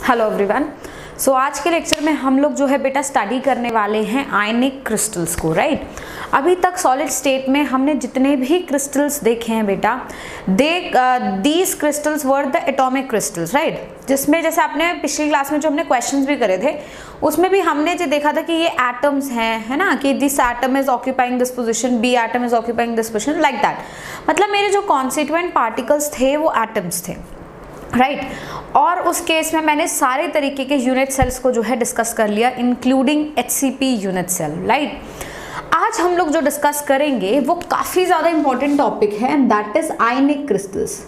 Hello everyone. सो आज के lecture में हम लोग जो है बेटा स्टडी करने वाले हैं आयनिक क्रिस्टल्स को, राइट। अभी तक सॉलिड स्टेट में हमने जितने भी क्रिस्टल्स देखे हैं बेटा, these crystals were the atomic crystals, right. जिसमें जैसे आपने पिछली क्लास में जो हमने क्वेश्चंस भी करे थे उसमें भी हमने जो देखा था कि ये एटम्स हैं, है ना, कि this atom is occupying this position, B atom is occupying this position, like that. मतलब मेरे जो कॉन्स्टिट्यूएंट पार्टिकल्स थे वो एटम्स थे, राइट और उस केस में मैंने सारे तरीके के यूनिट सेल्स को जो है डिस्कस कर लिया, including HCP unit cell, right. आज हम लोग जो डिस्कस करेंगे वो काफ़ी ज़्यादा इंपॉर्टेंट टॉपिक है and that is ionic crystals.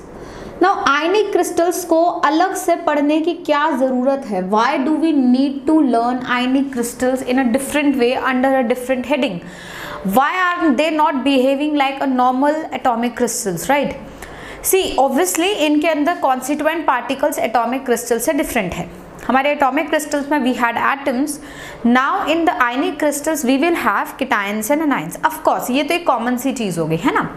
Now ionic crystals को अलग से पढ़ने की क्या ज़रूरत है? Why do we need to learn ionic crystals in a different way under a different heading? Why are they not behaving like a normal atomic crystals, right. See obviously इनके अंदर कॉन्स्टिट्यूएंट पार्टिकल्स एटॉमिक क्रिस्टल से different है। हमारे atomic crystals में we had atoms, now in the ionic crystals we will have cations and anions. Of course ये तो एक common सी चीज हो गई, है ना।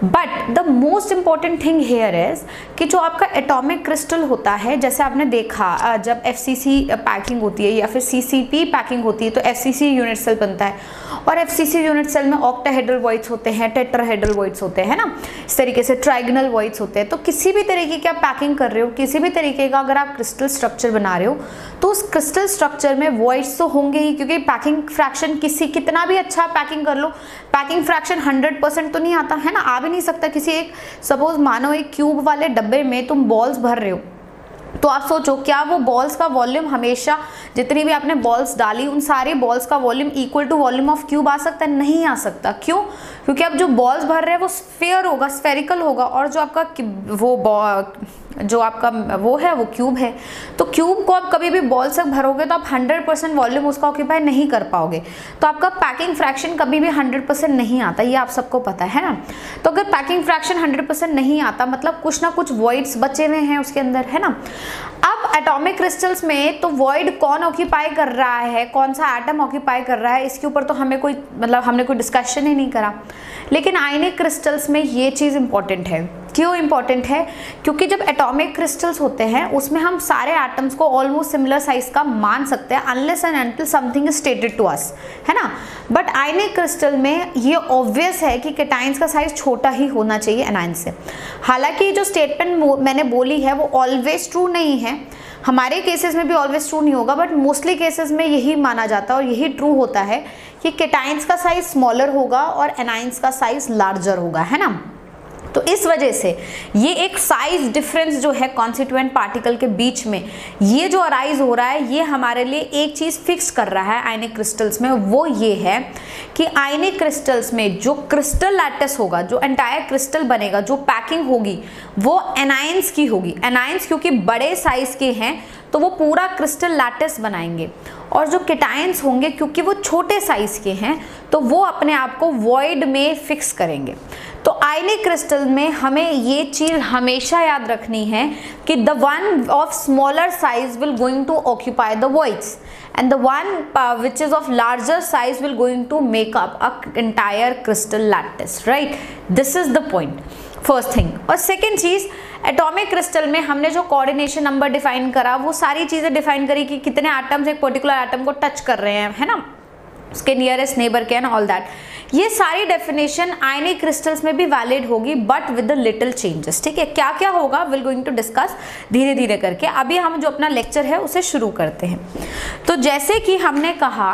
But the most important thing here is कि जो आपका एटॉमिक क्रिस्टल होता है, जैसे आपने देखा जब FCC पैकिंग होती है या फिर CCP पैकिंग होती है तो FCC यूनिट सेल बनता है और FCC यूनिट सेल में ऑक्टाहेड्रल वॉइड्स होते हैं, टेट्राहेड्रल वॉइड्स होते हैं ना, इस तरीके से ट्राइगोनल वॉइड्स होते हैं। तो किसी भी तरीके की आप पैकिंग कर रहे हो, किसी भी तरीके का अगर आप क्रिस्टल स्ट्रक्चर बना रहे हो तो उस क्रिस्टल स्ट्रक्चर में वॉइड्स तो होंगे ही, क्योंकि पैकिंग फ्रैक्शन कितना भी अच्छा पैकिंग कर लो, पैकिंग फ्रैक्शन 100% तो नहीं आता, है ना, आ भी नहीं सकता। किसी एक सपोज मानो एक क्यूब वाले डब्बे में तुम बॉल्स भर रहे हो तो आप सोचो क्या वो बॉल्स का वॉल्यूम हमेशा जितनी भी आपने बॉल्स डाली उन सारी बॉल्स का volume equal to volume of cube आ सकता है? नहीं आ सकता। क्यों? क्योंकि अब जो बॉल्स भर रहे हैं वो स्फीयर होगा, स्फेरिकल होगा, और जो आपका वो है वो क्यूब है। तो क्यूब को आप कभी भी बॉल से भरोगे तो आप 100% वॉल्यूम उसका ऑक्यूपाई नहीं कर पाओगे, तो आपका पैकिंग फ्रैक्शन कभी भी 100% नहीं आता, ये आप सबको पता है ना। तो अगर पैकिंग फ्रैक्शन 100% नहीं आता मतलब कुछ ना कुछ वॉइड्स बचे हुए हैं उसके अंदर, है ना। अब एटॉमिक क्रिस्टल्स में तो वॉइड कौन ऑक्यूपाई कर रहा है, कौन सा एटम ऑक्यूपाई कर रहा है, इसके ऊपर तो हमने कोई डिस्कशन ही नहीं करा। लेकिन आयनिक क्रिस्टल्स में ये चीज़ इंपॉर्टेंट है। क्यों इंपॉर्टेंट है? क्योंकि जब एटॉमिक क्रिस्टल्स होते हैं उसमें हम सारे एटम्स को ऑलमोस्ट सिमिलर साइज का मान सकते हैं unless and until something is stated to us, है ना। बट आयनिक क्रिस्टल में ये ऑब्वियस है कि केटायंस का साइज छोटा ही होना चाहिए एनायंस से। हालांकि जो स्टेटमेंट मैंने बोली है वो ऑलवेज ट्रू नहीं है, हमारे केसेस में भी ऑलवेज ट्रू नहीं होगा, बट मोस्टली केसेस में यही माना जाता है और यही ट्रू होता है कि केटायंस का साइज स्मॉलर होगा और एनायंस का साइज लार्जर होगा, है ना। तो इस वजह से ये एक साइज डिफरेंस जो है कॉन्स्टिट्यूएंट पार्टिकल के बीच में ये जो अराइज हो रहा है, ये हमारे लिए एक चीज फिक्स कर रहा है आयनिक क्रिस्टल्स में। वो ये है कि आयनिक क्रिस्टल्स में जो क्रिस्टल लैटिस होगा, जो एंटायर क्रिस्टल बनेगा, जो पैकिंग होगी वो एनायंस की होगी। एनायंस क्योंकि बड़े साइज के हैं तो वो पूरा क्रिस्टल लैटिस बनाएंगे, और जो केटायंस होंगे क्योंकि वो छोटे साइज के हैं तो वो अपने आप को वॉइड में फिक्स करेंगे। तो आयनिक क्रिस्टल में हमें ये चीज हमेशा याद रखनी है कि the one of smaller size will going to occupy the voids and the one which is of larger size will going to make up a entire crystal lattice, right? This is the point, first thing। और second चीज, atomic crystal में हमने जो coordination number define करा वो सारी चीजें define करी कि कितने एटम्स एक पर्टिकुलर एटम को टच कर रहे हैं, है ना, उसके नियरेस्ट नेबर के एंड ऑल दैट। ये सारी डेफिनेशन आयनिक क्रिस्टल्स में भी वैलिड होगी but with the little changes, ठीक है। क्या क्या होगा विल गोइंग टू डिस्कस धीरे धीरे करके। अभी हम जो अपना लेक्चर है उसे शुरू करते हैं। तो जैसे कि हमने कहा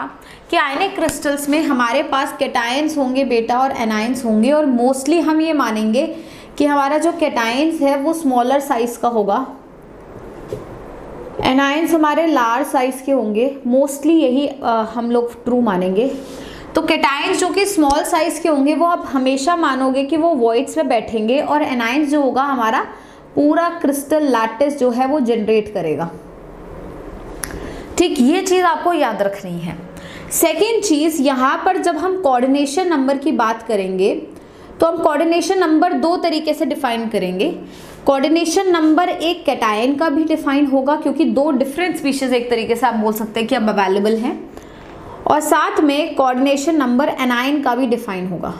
कि आयनिक क्रिस्टल्स में हमारे पास केटायंस होंगे बेटा और एनायंस होंगे, और मोस्टली हम ये मानेंगे कि हमारा जो केटायंस है वो स्मॉलर साइज का होगा, एनायंस हमारे लार्ज साइज के होंगे, मोस्टली यही हम लोग ट्रू मानेंगे। तो केटायंस जो कि स्मॉल साइज के होंगे वो आप हमेशा मानोगे कि वो वॉइड्स में बैठेंगे, और एनायंस जो होगा हमारा पूरा क्रिस्टल लैटिस जो है वो जनरेट करेगा, ठीक। ये चीज आपको याद रखनी है। सेकेंड चीज, यहाँ पर जब हम कोऑर्डिनेशन नंबर की बात करेंगे तो हम कोऑर्डिनेशन नंबर दो तरीके से डिफाइन करेंगे। कोऑर्डिनेशन नंबर एक केटायन का भी डिफाइन होगा क्योंकि दो डिफरेंट स्पीशीज एक तरीके से आप बोल सकते हैं कि अब अवेलेबल हैं, और साथ में कोऑर्डिनेशन नंबर एनायन का भी डिफाइन होगा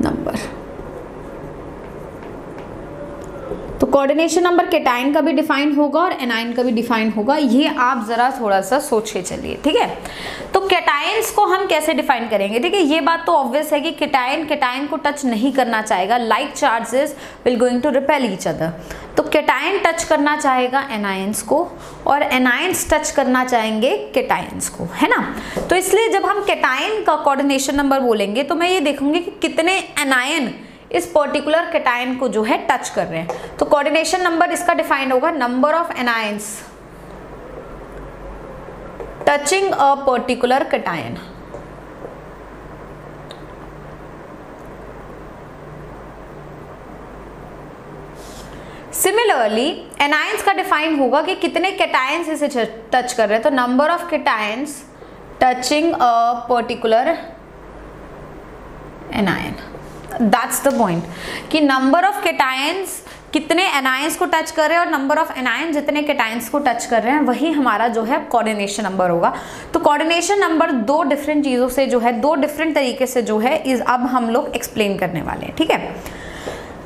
नंबर। कोऑर्डिनेशन नंबर केटाइन का भी डिफाइन होगा और एनाइन का भी डिफाइन होगा, ये आप जरा थोड़ा सा सोच के चलिए, ठीक है। तो केटाइंस को हम कैसे डिफाइन करेंगे, ठीक है। ये बात तो ऑब्वियस है कि केटाइन को टच नहीं करना चाहेगा, like charges will going to repel each other. तो केटाइन टच करना चाहेगा एनाइंस को और एनाइंस टच करना चाहेंगे केटाइंस को, है ना। तो इसलिए जब हम केटाइन का कोऑर्डिनेशन नंबर बोलेंगे तो मैं ये देखूंगी कि कितने एनायन इस पर्टिकुलर केटाइन को जो है टच कर रहे हैं। तो कोऑर्डिनेशन नंबर इसका डिफाइंड होगा number of anions touching a particular cation. Similarly anions का डिफाइन होगा कि कितने केटाइंस इसे टच कर रहे हैं। तो number of cations touching a particular anion, that's the point कि नंबर ऑफ केटाइंस कितने एनायंस को टच कर रहे हैं और नंबर ऑफ एनायन जितने केटाइंस को टच कर रहे हैं वही हमारा जो है कोऑर्डिनेशन नंबर होगा। तो कोऑर्डिनेशन नंबर दो डिफरेंट चीज़ों से जो है, दो डिफरेंट तरीके से जो है इस अब हम लोग एक्सप्लेन करने वाले हैं, ठीक है।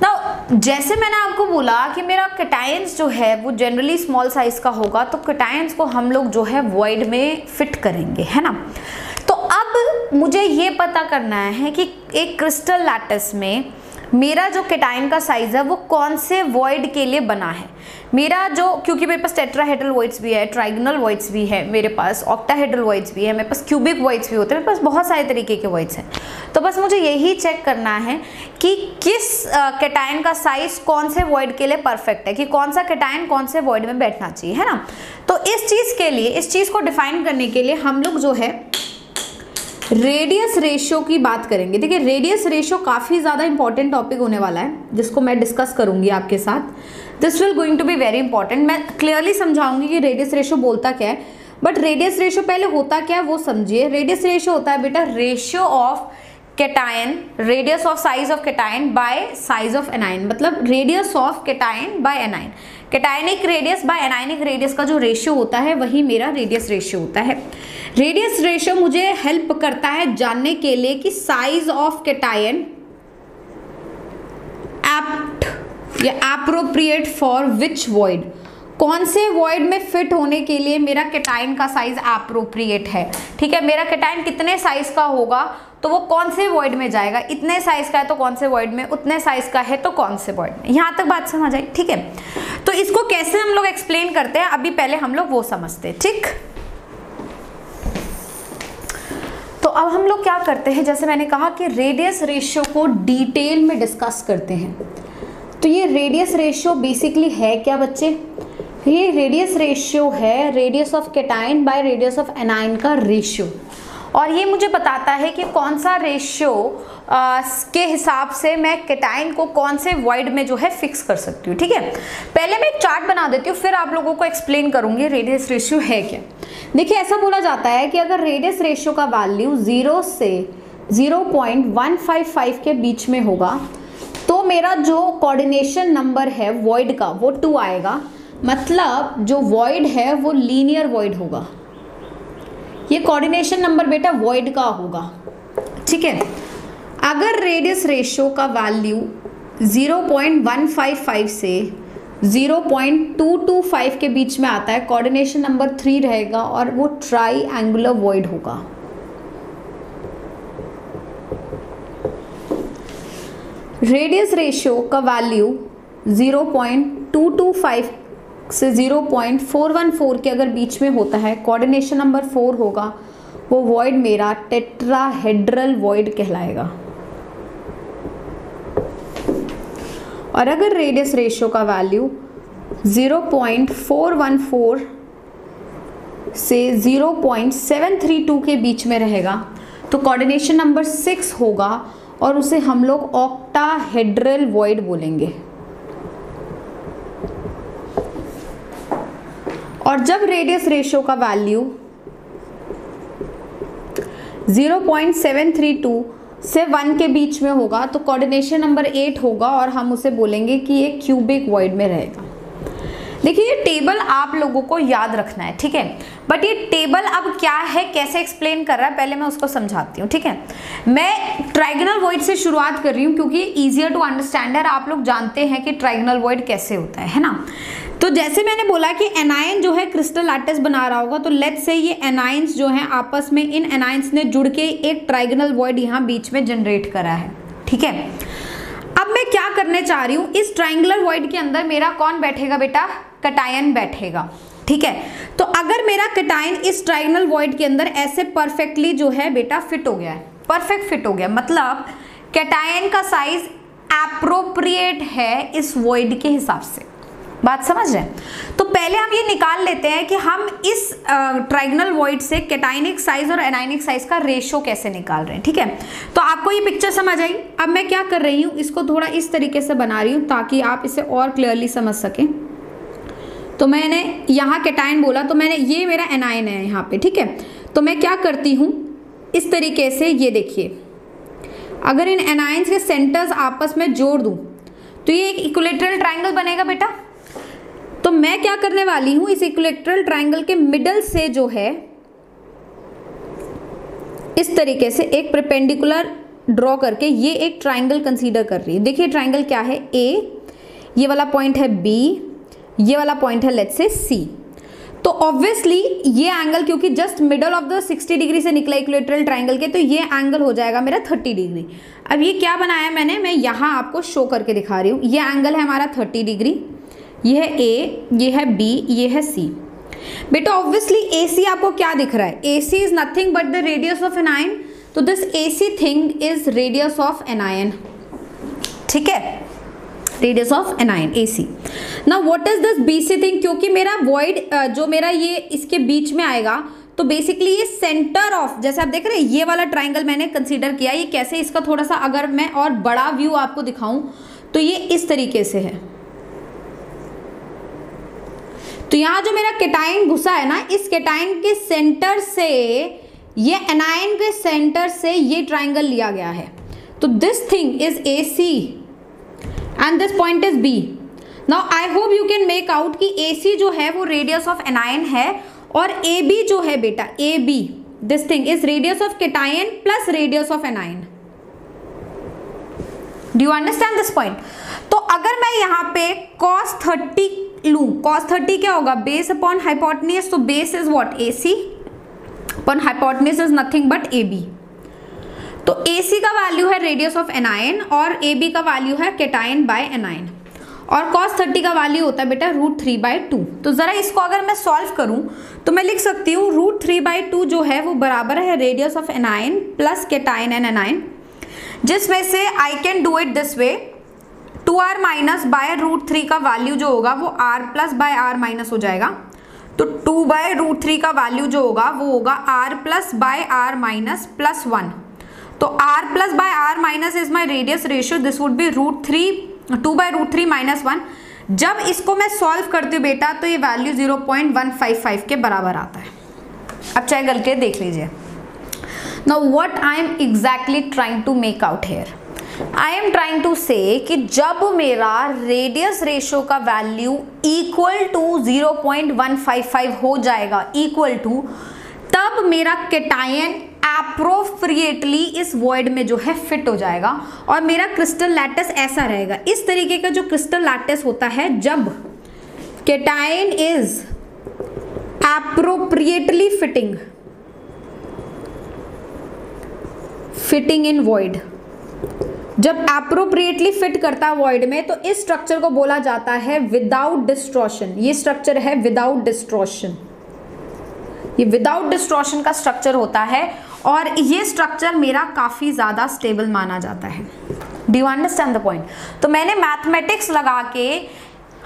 तो जैसे मैंने आपको बोला कि मेरा केटाइंस जो है वो जनरली स्मॉल साइज का होगा, तो केटाइंस को हम लोग जो है वॉइड में फिट करेंगे, है ना। तो अब मुझे ये पता करना है कि एक क्रिस्टल लैटिस में मेरा जो केटाइन का साइज है वो कौन से वॉइड के लिए बना है। मेरा जो, क्योंकि मेरे पास टेट्राहेड्रल वॉइड्स भी है, ट्राइगोनल वॉइड्स भी है, मेरे पास ऑक्टाहेड्रल वॉइड्स भी है, मेरे पास क्यूबिक वॉइड्स भी होते हैं, मेरे पास बहुत सारे तरीके के वॉइड्स हैं। तो बस मुझे यही चेक करना है कि किस केटाइन का साइज कौन से वॉइड के लिए परफेक्ट है, कि कौन सा केटाइन कौन से वॉइड में बैठना चाहिए, है ना। तो इस चीज़ के लिए, इस चीज़ को डिफाइन करने के लिए हम लोग जो है रेडियस रेशियो की बात करेंगे। देखिए रेडियस रेशियो काफ़ी ज़्यादा इंपॉर्टेंट टॉपिक होने वाला है जिसको मैं डिस्कस करूंगी आपके साथ। This will going to be very important. मैं क्लियरली समझाऊंगी कि रेडियस रेशियो बोलता क्या है, बट रेडियस रेशियो पहले होता क्या है वो समझिए। रेडियस रेशियो होता है बेटा ratio of cation, radius of size of cation by size of anion, मतलब radius of cation by anion. Cationic radius by anionic radius का जो रेशियो होता है वही मेरा रेडियस रेशियो होता है। रेडियस रेशियो मुझे हेल्प करता है जानने के लिए कि साइज ऑफ केटाइन एप्ट या एप्रोप्रिएट फॉर विच वॉइड, कौन से वॉइड में फिट होने के लिए मेरा केटाइन का साइज एप्रोप्रिएट है, ठीक है। मेरा केटाइन कितने साइज का होगा तो वो कौन से वॉइड में जाएगा, इतने साइज का है तो कौन से वॉइड में, उतने साइज का है तो कौन से वॉइड में। यहाँ तक बात समझ आई, ठीक है। तो इसको कैसे हम लोग एक्सप्लेन करते हैं अभी पहले हम लोग वो समझते हैं, ठीक। तो अब हम लोग क्या करते हैं, जैसे मैंने कहा कि रेडियस रेशियो को डिटेल में डिस्कस करते हैं। तो ये रेडियस रेशियो बेसिकली है क्या बच्चे, ये रेडियस रेशियो है radius of cation by radius of anion का रेशियो, और ये मुझे बताता है कि कौन सा रेशियो के हिसाब से मैं केटाइन को कौन से वॉइड में जो है फिक्स कर सकती हूँ, ठीक है। पहले मैं एक चार्ट बना देती हूँ फिर आप लोगों को एक्सप्लेन करूंगी रेडियस रेशियो है क्या। देखिए ऐसा बोला जाता है कि अगर रेडियस रेशियो का वैल्यू 0 से 0.155 के बीच में होगा तो मेरा जो कोऑर्डिनेशन नंबर है वॉइड का वो 2 आएगा, मतलब जो वॉइड है वो लीनियर वॉइड होगा। ये कोऑर्डिनेशन नंबर बेटा वॉइड का होगा, ठीक है। अगर रेडियस रेशियो का वैल्यू 0.155 से 0.225 के बीच में आता है, कोऑर्डिनेशन नंबर 3 रहेगा और वो ट्राईएंगुलर वॉइड होगा। रेडियस रेशियो का वैल्यू 0.225 से 0.414 के अगर बीच में होता है, कोऑर्डिनेशन नंबर 4 होगा, वो वॉइड मेरा टेट्राहेड्रल वॉइड कहलाएगा। और अगर रेडियस रेशियो का वैल्यू 0.414 से 0.732 के बीच में रहेगा तो कोऑर्डिनेशन नंबर 6 होगा और उसे हम लोग ऑक्टाहेड्रल वॉइड बोलेंगे। और जब रेडियस रेशियो का वैल्यू 0.732 से 1 के बीच में होगा तो कोऑर्डिनेशन नंबर 8 होगा और हम उसे बोलेंगे कि ये क्यूबिक वॉइड में रहेगा। देखिए ये टेबल आप लोगों को याद रखना है, ठीक है, बट ये टेबल अब क्या है, कैसे एक्सप्लेन कर रहा है, पहले मैं उसको समझाती हूँ, ठीक है। मैं ट्राइगोनल वॉइड से शुरुआत कर रही हूँ क्योंकि इजियर टू अंडरस्टैंड है, आप लोग जानते हैं कि ट्राइगोनल वॉइड कैसे होता है ना। तो जैसे मैंने बोला कि एनायन जो है क्रिस्टल लैटिस बना रहा होगा, तो लेट्स से ये एनायंस जो हैं आपस में, इन एनायंस ने जुड़ के एक ट्राइगोनल वॉइड यहाँ बीच में जनरेट करा है, ठीक है। अब मैं क्या करने चाह रही हूँ, इस ट्राइंगुलर वॉइड के अंदर मेरा कौन बैठेगा बेटा, कैटायन बैठेगा, ठीक है। तो अगर मेरा कैटायन इस ट्राइगोनल वॉइड के अंदर ऐसे परफेक्टली जो है बेटा फिट हो गया है, परफेक्ट फिट हो गया, मतलब कैटायन का साइज एप्रोप्रिएट है इस वॉइड के हिसाब से, बात समझ रहे हैं। तो पहले हम ये निकाल लेते हैं कि हम इस ट्राइगोनल वॉइड से कैटायनिक साइज और एनायनिक साइज का रेशो कैसे निकाल रहे हैं, ठीक है। तो आपको ये पिक्चर समझ आई। अब मैं क्या कर रही हूँ, इसको थोड़ा इस तरीके से बना रही हूँ ताकि आप इसे और क्लियरली समझ सकें। तो मैंने यहाँ कैटायन बोला, तो मैंने, ये मेरा एनायन है यहाँ पे, ठीक है। तो मैं क्या करती हूँ इस तरीके से, ये देखिए, अगर इन एनायंस के सेंटर्स आपस में जोड़ दूँ तो ये एक इक्विलैटरल ट्राइंगल बनेगा बेटा। तो मैं क्या करने वाली हूं, इस इक्विलैटरल ट्राइंगल के मिडल से जो है इस तरीके से एक परपेंडिकुलर ड्रॉ करके ये एक ट्राइंगल कंसीडर कर रही हूं। देखिए ट्राइंगल क्या है, ए, ये वाला पॉइंट है बी, ये वाला पॉइंट है लेट्स से सी। तो ऑब्वियसली ये एंगल क्योंकि just middle of the 60 degree से निकला इक्विलैटरल ट्राइंगल के, तो ये एंगल हो जाएगा मेरा 30 डिग्री। अब ये क्या बनाया मैंने, मैं यहाँ आपको शो करके दिखा रही हूँ। ये एंगल है हमारा 30 डिग्री, ये है ए, ये है बी, ये है सी। बेटा ऑब्वियसली ए सी आपको क्या दिख रहा है, A C is nothing but the radius of anion, तो this A C thing is radius of anion, ठीक है, radius of anion A C. Now what is this B C thing, क्योंकि मेरा वॉइड जो मेरा ये इसके बीच में आएगा, तो बेसिकली ये सेंटर ऑफ, जैसे आप देख रहे हैं ये वाला ट्राइंगल मैंने कंसीडर किया, ये कैसे, इसका थोड़ा सा अगर मैं और बड़ा व्यू आपको दिखाऊं तो ये इस तरीके से है। तो यहाँ जो मेरा कैटायन घुसा है ना, इस कैटायन के सेंटर से, ये एनायन के सेंटर से ये ट्राइंगल लिया गया है। तो this thing is A C and this point is B. Now I hope you can make out कि ए सी जो है वो रेडियस ऑफ एनायन है और ए बी जो है बेटा, A B, this thing is radius of cation plus radius of anion. Do you understand this point? तो अगर मैं यहाँ पे cos 30 लूं, cos 30 क्या होगा, बेस अपॉन हाइपोटेन्यूज, तो base is what, AC upon hypotenuse is nothing but AB। तो AC का वैल्यू है रेडियस ऑफ एनायन और AB का वैल्यू है कैटायन बाय एनायन, और cos 30 का वैल्यू होता है बेटा √3/2। तो जरा इसको अगर मैं सॉल्व करूं तो मैं लिख सकती हूँ √3/2 जो है वो बराबर है radius of anion plus cation and anion, जिसमें से I can do it this way, 2r minus by √3 का वैल्यू जो होगा वो r plus by r minus हो जाएगा। तो 2/√3 का वैल्यू जो होगा वो होगा r plus by r minus plus 1। तो r plus by r minus is my radius ratio, this would be √2/√3 minus 1। जब इसको मैं सॉल्व करती हूँ बेटा तो ये वैल्यू 0.155 के बराबर आता है। अब चाहे गलती देख लीजिए। Now what I am exactly trying to make out here? I am trying to say कि जब मेरा रेडियस रेशियो का वैल्यू इक्वल टू 0.155 हो जाएगा, इक्वल टू, तब मेरा कैटायन एप्रोप्रिएटली इस वॉइड में जो है फिट हो जाएगा और मेरा क्रिस्टल लैटिस ऐसा रहेगा। इस तरीके का जो क्रिस्टल लैटिस होता है जब cation is appropriately fitting in void, जब एप्रोप्रिएटली फिट करता है वॉइड में, तो इस स्ट्रक्चर को बोला जाता है विदाउट डिस्ट्रॉशन। ये स्ट्रक्चर है विदाउट डिस्ट्रॉशन, ये विदाउट डिस्ट्रॉशन का स्ट्रक्चर होता है और ये स्ट्रक्चर मेरा काफी ज्यादा स्टेबल माना जाता है। Do you understand the point? तो मैंने मैथमेटिक्स लगा के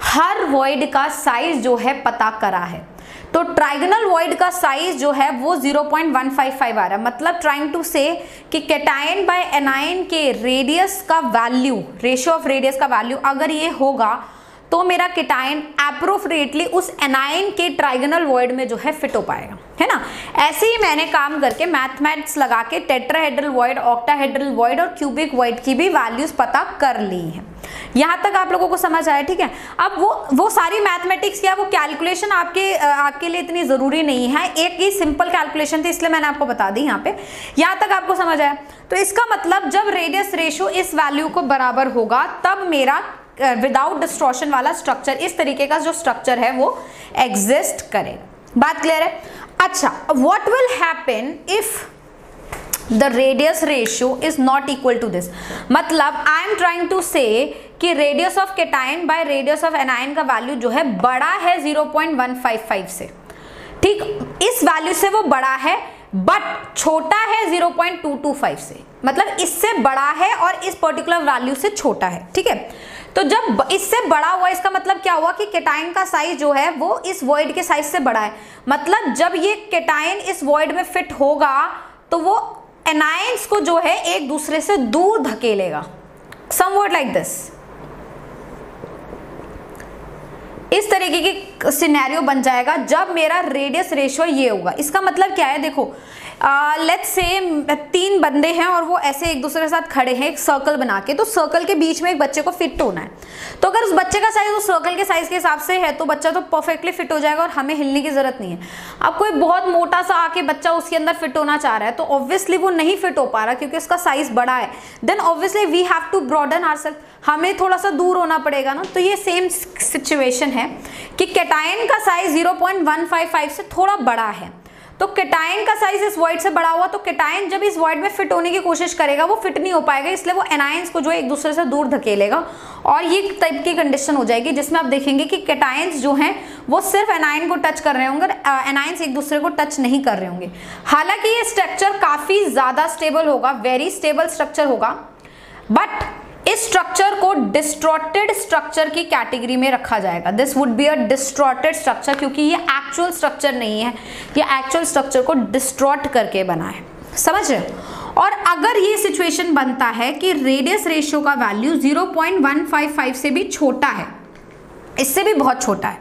हर वॉइड का साइज जो है पता करा है। तो ट्राइगोनल वॉइड का साइज जो है वो 0.155 आ रहा है, मतलब ट्राइंग टू से कि कैटायन बाय एनायन के रेडियस का वैल्यू, रेशियो ऑफ रेडियस का वैल्यू अगर ये होगा तो मेरा कैटायन एप्रोप्रिएटली उस एनायन के ट्राइगोनल वॉइड में जो है फिट हो पाएगा, है ना। ऐसे ही मैंने काम करके मैथमेटिक्स लगा के टेट्राहेड्रल वॉइड, ऑक्टाहेड्रल वॉइड और क्यूबिक वॉइड की भी वैल्यूज पता कर ली है। यहाँ तक आप लोगों को समझ आया, ठीक है। अब वो सारी मैथमेटिक्स या वो कैलकुलेशन आपके लिए इतनी जरूरी नहीं है, एक ही सिंपल कैलकुलेशन थी इसलिए मैंने आपको बता दी यहाँ पे। यहाँ तक आपको समझ आया। तो इसका मतलब जब रेडियस रेशियो इस वैल्यू को बराबर होगा तब मेरा विदाउट डिस्टॉर्शन वाला स्ट्रक्चर, इस तरीके का जो स्ट्रक्चर है वो एग्जिस्ट करे। बात क्लियर है? अच्छा, what will happen if the radius ratio is not equal to this. मतलब I am trying to say कि radius of cation by radius of anion का वैल्यू जो है बड़ा है 0.155 से, ठीक, इस वैल्यू से वो बड़ा है बट छोटा है 0.225 से, मतलब इससे बड़ा है और इस पर्टिकुलर वैल्यू से छोटा है, ठीक है। तो जब इससे बड़ा हुआ, इसका मतलब क्या हुआ कि केटाइन का साइज जो है वो इस वॉइड के साइज से बड़ा है। मतलब जब ये केटाइन इस वॉइड में फिट होगा तो वो एनायंस को जो है एक दूसरे से दूर धकेलेगा, समवॉट लाइक दिस। इस तरीके की सिनेरियो बन जाएगा जब मेरा रेडियस रेशियो ये होगा। इसका मतलब क्या है, देखो लेट्स से 3 बंदे हैं और वो ऐसे एक दूसरे के साथ खड़े हैं एक सर्कल बना के, तो सर्कल के बीच में एक बच्चे को फिट होना है। तो अगर उस बच्चे का साइज उस सर्कल के साइज के हिसाब से है तो बच्चा तो परफेक्टली फिट हो जाएगा और हमें हिलने की जरूरत नहीं है। अब कोई बहुत मोटा सा आके बच्चा उसके अंदर फिट होना चाह रहा है तो ऑब्वियसली वो नहीं फिट हो पा रहा क्योंकि उसका साइज बड़ा है। Then obviously we have to broaden ourself, हमें थोड़ा सा दूर होना पड़ेगा ना। तो ये सेम सिचुएशन है कि केटाइन का साइज 0.155 से थोड़ा बड़ा है, तो केटाइन का साइज इस वॉइड से बड़ा हुआ तो केटाइन जब इस वॉइड में फिट होने की कोशिश करेगा वो फिट नहीं हो पाएगा, इसलिए वो एनायंस को जो है एक दूसरे से दूर धकेलेगा और ये टाइप की कंडीशन हो जाएगी जिसमें आप देखेंगे कि केटाइंस जो हैं वो सिर्फ एनायन को टच कर रहे होंगे, एनायंस एक दूसरे को टच नहीं कर रहे होंगे। हालांकि ये स्ट्रक्चर काफी ज्यादा स्टेबल होगा, वेरी स्टेबल स्ट्रक्चर होगा, बट इस स्ट्रक्चर को डिस्टॉर्टेड स्ट्रक्चर की कैटेगरी में रखा जाएगा। This would be a distorted structure, क्योंकि ये एक्चुअल स्ट्रक्चर नहीं है, ये एक्चुअल स्ट्रक्चर को डिस्टॉर्ट करके बना है, समझ रहे हो। और अगर ये सिचुएशन बनता है कि रेडियस रेशियो का वैल्यू 0.155 से भी छोटा है, इससे भी बहुत छोटा है,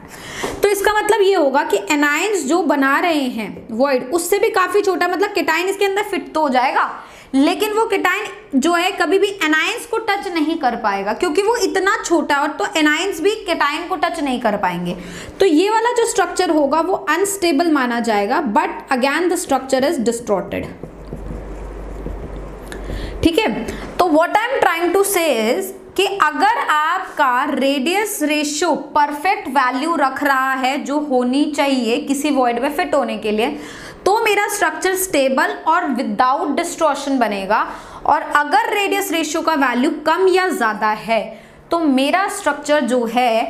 तो इसका मतलब ये होगा कि एनायंस जो बना रहे हैं वॉइड उससे भी काफी छोटा, मतलब केटाइन इसके अंदर फिट तो हो जाएगा लेकिन वो केटाइन जो है कभी भी एनायंस को टच नहीं कर पाएगा क्योंकि वो इतना छोटा, और तो एनायंस भी केटाइन को टच नहीं कर पाएंगे। तो ये वाला जो स्ट्रक्चर होगा वो अनस्टेबल माना जाएगा, but again the structure is distorted, ठीक है। तो what I am trying to say is कि अगर आपका रेडियस रेशियो परफेक्ट वैल्यू रख रहा है जो होनी चाहिए किसी वॉइड में फिट होने के लिए, तो मेरा स्ट्रक्चर स्टेबल और विदाउट डिस्टॉर्शन बनेगा। और अगर रेडियस रेशियो का वैल्यू कम या ज्यादा है तो मेरा स्ट्रक्चर जो है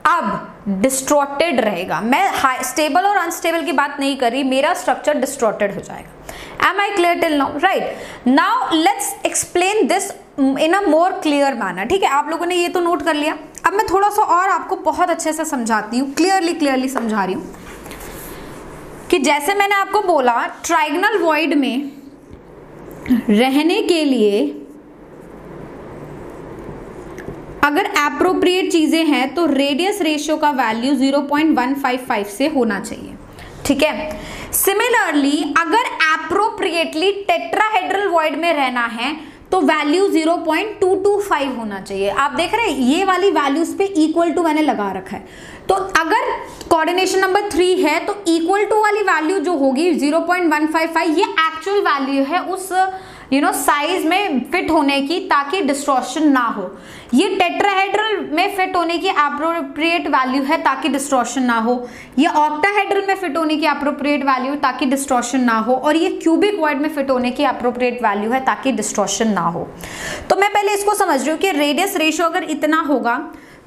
अब डिस्टॉर्टेड रहेगा। मैं स्टेबल और अनस्टेबल की बात नहीं कर रही, मेरा स्ट्रक्चर डिस्टॉर्टेड हो जाएगा। Am I clear till now? Right, now let's explain this in a more clear manner, ठीक है। आप लोगों ने ये तो नोट कर लिया, अब मैं थोड़ा सा और आपको बहुत अच्छे से समझाती हूँ, क्लियरली समझा रही हूँ कि जैसे मैंने आपको बोला ट्राइगोनल वॉइड में रहने के लिए अगर एप्रोप्रिएट चीजें हैं तो रेडियस रेशियो का वैल्यू 0.155 से होना चाहिए, ठीक है। सिमिलरली अगर एप्रोप्रिएटली टेट्राहेड्रल वॉइड में रहना है तो वैल्यू 0.225 होना चाहिए। आप देख रहे हैं ये वाली वैल्यूज पे इक्वल टू मैंने लगा रखा है, तो अगर कोऑर्डिनेशन नंबर 3 है तो इक्वल टू वाली वैल्यू जो होगी 0.155 ये एक्चुअल वैल्यू है उस साइज में फिट होने की, ताकि डिस्टॉर्शन ना हो। ये टेट्राहेड्रल में फिट होने की एप्रोप्रिएट वैल्यू है ताकि डिस्टॉर्शन ना हो, ये ऑक्टाहेड्रल में फिट होने की एप्रोप्रिएट वैल्यू ताकि डिस्टॉर्शन ना हो, और ये क्यूबिक वॉइड में फिट होने की एप्रोप्रिएट वैल्यू है ताकि डिस्टॉर्शन ना हो। तो मैं पहले इसको समझ रही हूँ कि रेडियस रेशियो अगर इतना होगा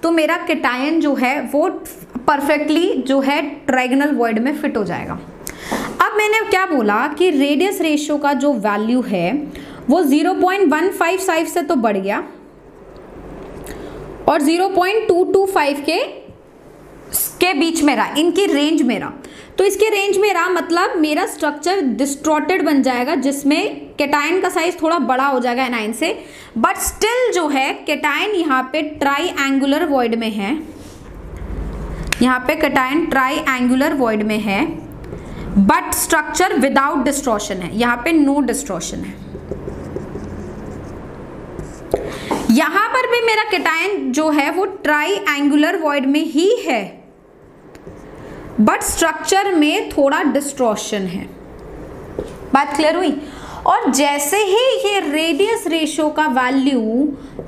तो मेरा केटायन जो है वो परफेक्टली जो है ट्राइगोनल वॉइड में फिट हो जाएगा। अब मैंने क्या बोला कि रेडियस रेशियो का जो वैल्यू है वो 0.155 से तो बढ़ गया और 0.225 के बीच में रहा, इनकी रेंज में रहा। तो इसके रेंज में रहा मतलब मेरा स्ट्रक्चर डिस्टॉर्टेड बन जाएगा जिसमें केटायन का साइज थोड़ा बड़ा हो जाएगा एनायन से, बट स्टिल जो है केटायन यहाँ पे ट्राईएंगुलर वॉइड में है, यहाँ पे केटायन ट्राईएंगुलर वॉइड में है, बट स्ट्रक्चर विदाउट डिस्टॉर्शन है, यहाँ पे नो डिस्टॉर्शन है। यहां पर भी मेरा केटायन जो है वो ट्राइएंगुलर वॉइड में ही है, बट स्ट्रक्चर में थोड़ा डिस्टॉर्शन है। बात क्लियर हुई? और जैसे ही ये रेडियस रेशियो का वैल्यू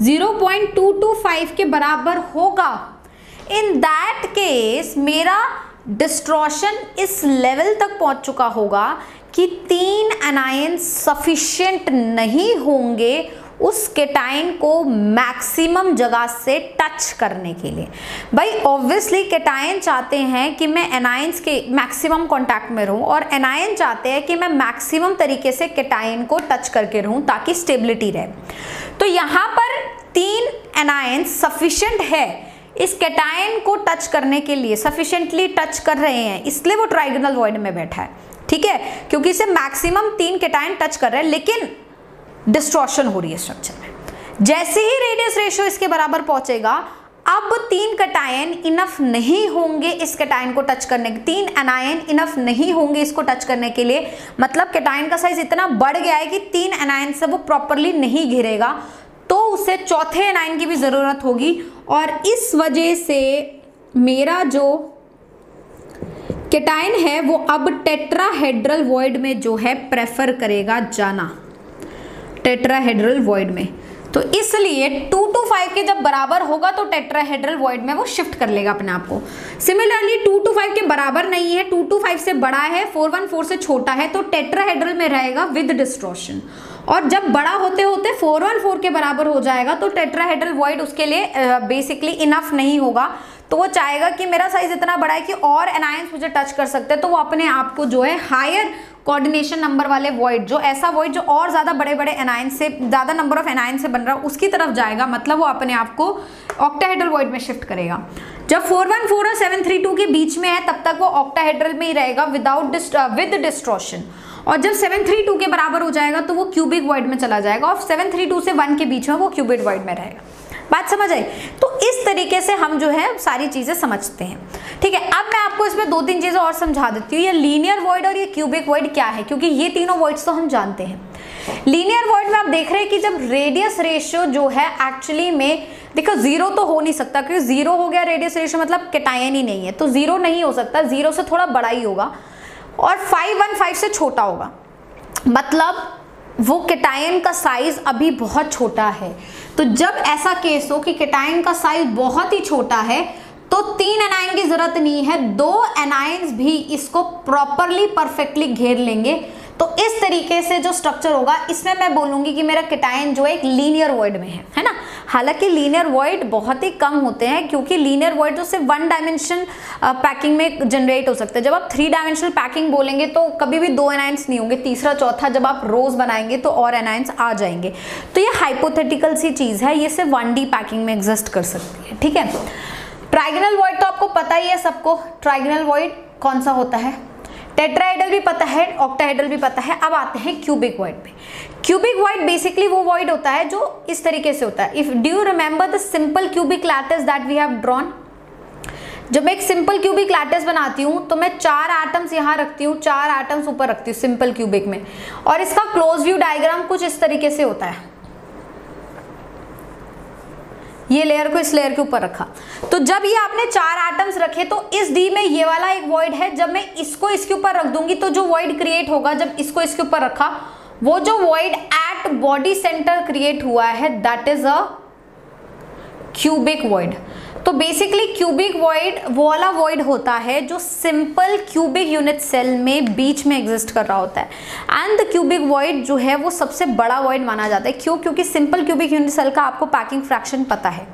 0.225 के बराबर होगा, इन दैट केस मेरा डिस्टॉर्शन इस लेवल तक पहुंच चुका होगा कि 3 एनायन सफिशिएंट नहीं होंगे उस केटाइन को मैक्सिमम जगह से टच करने के लिए। भाई ऑब्वियसली केटाइन चाहते हैं कि मैं एनायंस के मैक्सिमम कांटेक्ट में रहूं, और एनायन चाहते हैं कि मैं मैक्सिमम तरीके से केटाइन को टच करके रहूं ताकि स्टेबिलिटी रहे। तो यहाँ पर 3 एनायन सफिशिएंट है इस केटाइन को टच करने के लिए, सफिशिएंटली टच कर रहे हैं, इसलिए वो ट्राइगोनल वॉइड में बैठा है। ठीक है, क्योंकि इसे मैक्सिमम 3 केटाइन टच कर रहे हैं, लेकिन डिस्टॉर्शन हो रही है स्ट्रक्चर में। जैसे ही रेडियस रेशियो इसके बराबर पहुंचेगा, अब 3 केटायन इनफ नहीं होंगे इस केटायन को टच करने के, 3 एनायन इनफ नहीं होंगे इसको टच करने के लिए। मतलब केटायन का साइज इतना बढ़ गया है कि 3 एनायन से वो प्रॉपरली नहीं घिरेगा, तो उसे चौथे एनायन की भी जरूरत होगी। और इस वजह से मेरा जो केटायन है वो अब टेट्राहेड्रल वॉइड में जो है प्रेफर करेगा जाना, टेट्राहेड्रल वॉइड में। तो इसलिए 2 to 5 के जब बराबर होगा तो टेट्राहेड्रल वॉइड में वो शिफ्ट कर लेगा अपने आप को। सिमिलरली 2 to 5 के बराबर नहीं है, 2 to 5 से बड़ा है, 414 से छोटा है, तो टेट्राहेड्रल में रहेगा विद डिस्टॉर्शन। और जब बड़ा होते होते 414 के बराबर हो जाएगा तो टेट्राहेड्रल वॉइड उसके लिए बेसिकली इनफ नहीं होगा। तो वो चाहेगा कि मेरा साइज इतना बड़ा है कि और एनायंस मुझे टच कर सकते हैं, तो वो अपने आप को जो है हायर कोऑर्डिनेशन नंबर वाले वॉइड, जो ऐसा वॉइड जो और ज्यादा बड़े बड़े एनायंस से, ज्यादा नंबर ऑफ एनायंस से बन रहा है, उसकी तरफ जाएगा। मतलब वो अपने आप को ऑक्टाहेड्रल वॉइड में शिफ्ट करेगा। जब 414 और 732 के बीच में है तब तक वो ऑक्टाहेड्रल में ही रहेगा विद डिस्टॉर्शन। और जब 732 के बराबर हो जाएगा तो वो क्यूबिक वॉइड में चला जाएगा, और 732 से 1 के बीच में वो क्यूबिक वॉइड में रहेगा। बात समझ आई? तो इस तरीके से हम जो है सारी चीजें समझते हैं। ठीक है, अब मैं आपको इसमें 2-3 चीजें और समझा देती हूँ। ये लीनियर वॉइड और ये क्यूबिक वॉइड क्या है, क्योंकि ये तीनों वॉइड्स तो हम जानते हैं। लीनियर वॉइड में आप देख रहे हैं कि जब रेडियस रेशियो जो है एक्चुअली में, देखो 0 तो हो नहीं सकता, क्योंकि 0 हो गया रेडियस रेशियो मतलब केटायन ही नहीं है, तो 0 नहीं हो सकता, 0 से थोड़ा बड़ा ही होगा, और 515 से छोटा होगा। मतलब वो केटायन का साइज अभी बहुत छोटा है। तो जब ऐसा केस हो कि केटायन का साइज बहुत ही छोटा है, तो 3 एनायन की जरूरत नहीं है, 2 एनायंस भी इसको प्रॉपरली परफेक्टली घेर लेंगे। तो इस तरीके से जो स्ट्रक्चर होगा, इसमें मैं बोलूंगी कि मेरा केटायन जो है एक लीनियर वॉइड में है ना। हालांकि लीनियर वॉइड बहुत ही कम होते हैं, क्योंकि लीनियर वॉइड जो सिर्फ 1 डायमेंशन पैकिंग में जनरेट हो सकते हैं। जब आप 3 डायमेंशनल पैकिंग बोलेंगे तो कभी भी 2 एनायंस नहीं होंगे, तीसरा चौथा जब आप रोज बनाएंगे तो और एनायंस आ जाएंगे। तो ये हाइपोथेटिकल सी चीज है, ये सिर्फ 1D पैकिंग में एग्जिस्ट कर सकती है। ठीक है, ट्राइगोनल वॉइड तो आपको पता ही है सबको, ट्राइगोनल वॉइड कौन सा होता है, टेट्राहेड्रल भी पता है, ऑक्टाहेड्रल भी पता है। अब आते हैं क्यूबिक वॉइड पे। क्यूबिक वॉइड बेसिकली वो वॉइड होता है जो इस तरीके से होता है। If do you remember the simple cubic lattice that we have drawn. जब मैं एक सिंपल क्यूबिक लैटिस बनाती हूँ तो मैं 4 एटम्स यहाँ रखती हूँ, 4 एटम्स ऊपर रखती हूँ सिंपल क्यूबिक में, और इसका क्लोज व्यू डायग्राम कुछ इस तरीके से होता है। ये लेयर को इस लेयर के ऊपर रखा, तो जब ये आपने 4 एटम्स रखे तो इस डी में ये वाला एक वॉइड है। जब मैं इसको इसके ऊपर रख दूंगी तो जो वॉइड क्रिएट होगा, जब इसको इसके ऊपर रखा, वो जो void at body centre create हुआ है that is a cubic void. तो बेसिकली क्यूबिक वॉइड वो वाला वॉइड होता है जो सिंपल क्यूबिक यूनिट सेल में बीच में एग्जिस्ट कर रहा होता है। एंड द क्यूबिक वॉइड जो है वो सबसे बड़ा वॉइड माना जाता है। क्यों? क्योंकि सिंपल क्यूबिक यूनिट सेल का आपको पैकिंग फ्रैक्शन पता है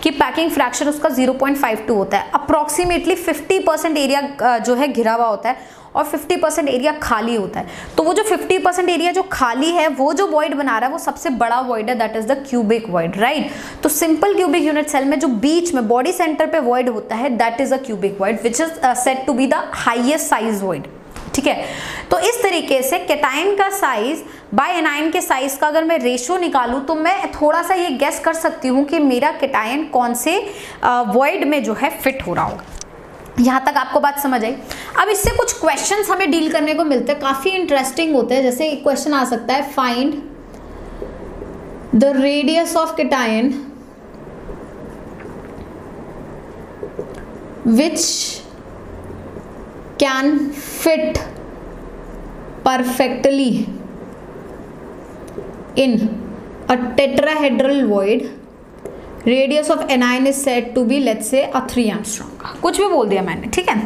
कि पैकिंग फ्रैक्शन उसका 0.52 होता है। अप्रॉक्सीमेटली 50% एरिया जो है घिरा हुआ होता है और 50% एरिया खाली होता है। तो वो जो 50% एरिया जो खाली है, वो जो वॉइड बना रहा है वो सबसे बड़ा वॉइड है, that is the cubic void, right. तो सिंपल क्यूबिक यूनिट सेल में जो बीच में बॉडी सेंटर पे वॉइड होता है that is a cubic void which is said to be the highest size void. ठीक है, तो इस तरीके से केटायन का साइज बाय एनायन के साइज का अगर मैं रेशियो निकालूं तो मैं थोड़ा सा ये गेस कर सकती हूँ कि मेरा केटायन कौन से वॉइड में जो है फिट हो रहा होगा। यहाँ तक आपको बात समझ आई। अब इससे कुछ क्वेश्चंस हमें डील करने को मिलते हैं, काफी इंटरेस्टिंग होते हैं। जैसे एक क्वेश्चन आ सकता है, find the radius of cation which can fit perfectly in a tetrahedral void, radius of anion is said to be let's say a 3 Armstrong का, कुछ भी बोल दिया मैंने, ठीक है।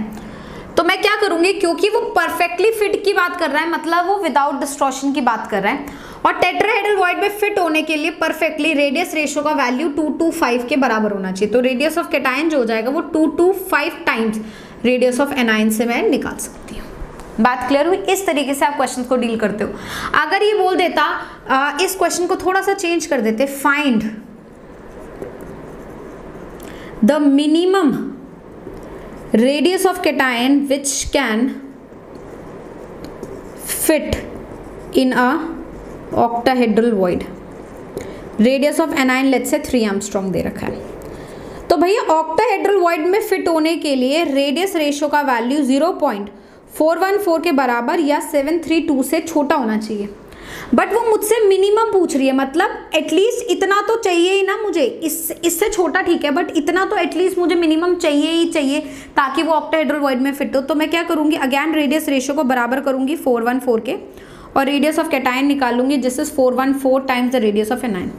तो मैं क्या करूंगी, क्योंकि वो परफेक्टली फिट की बात कर रहा है, मतलब वो विदाउट डिस्टॉर्शन की बात कर रहा है, और टेट्राहेड्रल वॉइड में फिट होने के लिए परफेक्टली रेडियस रेशियो का वैल्यू 2:5 के बराबर होना चाहिए। तो रेडियस ऑफ कैटायन जो हो जाएगा वो 2:5 टाइम्स रेडियस ऑफ एनायन से मैं निकाल सकती हूँ। बात क्लियर हुई? इस तरीके से आप क्वेश्चन को डील करते हो। अगर ये बोल देता, इस क्वेश्चन को थोड़ा सा चेंज कर देते, find the minimum radius of cation which can fit in a octahedral void, radius of anion let's say 3 Armstrong दे रखा है। तो भैया octahedral void में फिट होने के लिए रेडियस रेशियो का वैल्यू 0.414 के बराबर या 732 से छोटा होना चाहिए, बट वो मुझसे मिनिमम पूछ रही है, मतलब एटलीस्ट इतना तो चाहिए ही ना मुझे, इससे छोटा ठीक है बट इतना तो एटलीस्ट मुझे मिनिमम चाहिए ही चाहिए ताकि वो ऑक्टाहेड्रल वॉइड में फिट हो। तो मैं क्या करूंगी, अगेन रेडियस रेशियो को बराबर करूंगी 414 के, और रेडियस ऑफ कैटायन निकालूंगी, this is 414 times the radius of anion,